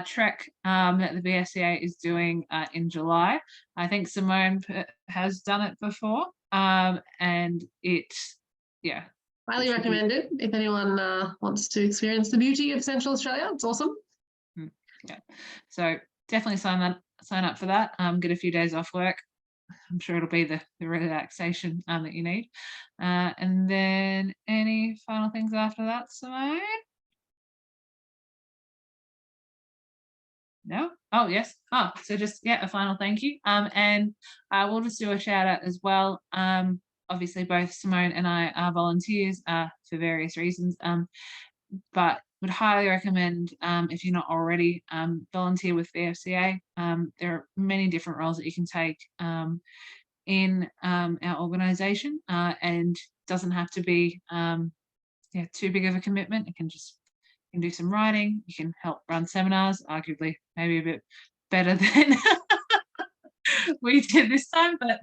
trek that the VfCA is doing in July. I think Simone has done it before, and yeah. Highly recommended if anyone wants to experience the beauty of Central Australia. It's awesome. Yeah, so definitely sign up for that. Get a few days off work. I'm sure it'll be the relaxation that you need. And then any final things after that, Simone? No? Oh, yes. Oh, so just, yeah, a final thank you. And we'll just do a shout out as well. Obviously, both Simone and I are volunteers for various reasons, but would highly recommend, if you're not already, volunteer with VfCA. There are many different roles that you can take in our organisation, and doesn't have to be too big of a commitment. You can do some writing, you can help run seminars, arguably maybe a bit better than we did this time, but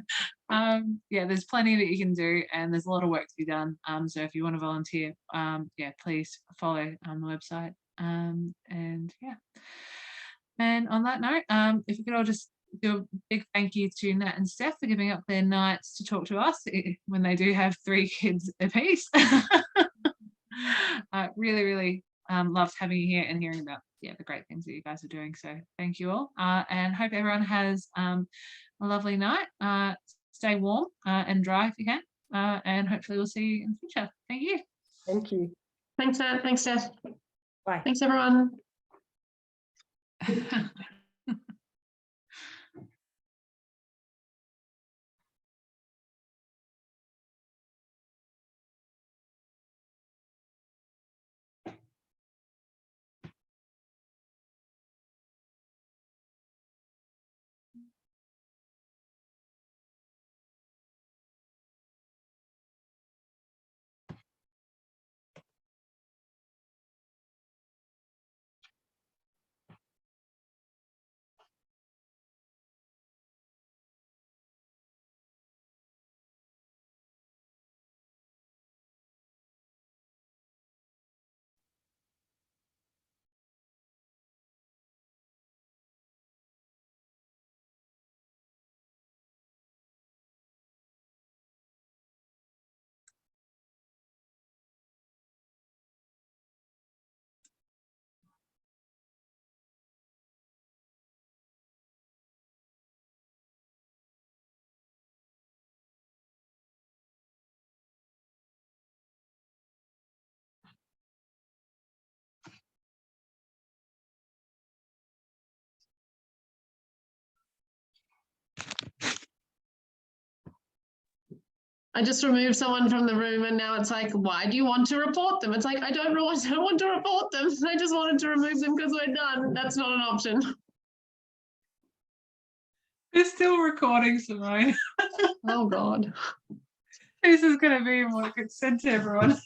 yeah, there's plenty that you can do and there's a lot of work to be done. So if you want to volunteer, yeah, please follow on the website. And yeah, and on that note, if we could all just do a big thank you to Nat and Steph for giving up their nights to talk to us when they do have 3 kids apiece. I really loved having you here and hearing about the great things that you guys are doing. So thank you all, and hope everyone has a lovely night. Stay warm and dry if you can, and hopefully we'll see you in the future. Thank you. Thank you. Thanks, Nat. Thanks, Steph. Bye. Thanks, everyone. I just removed someone from the room and now it's like, why do you want to report them? It's like, I don't want to report them. I just wanted to remove them because we're done. That's not an option. We're still recording, Simone. Oh God. This is going to be what gets sent to everyone.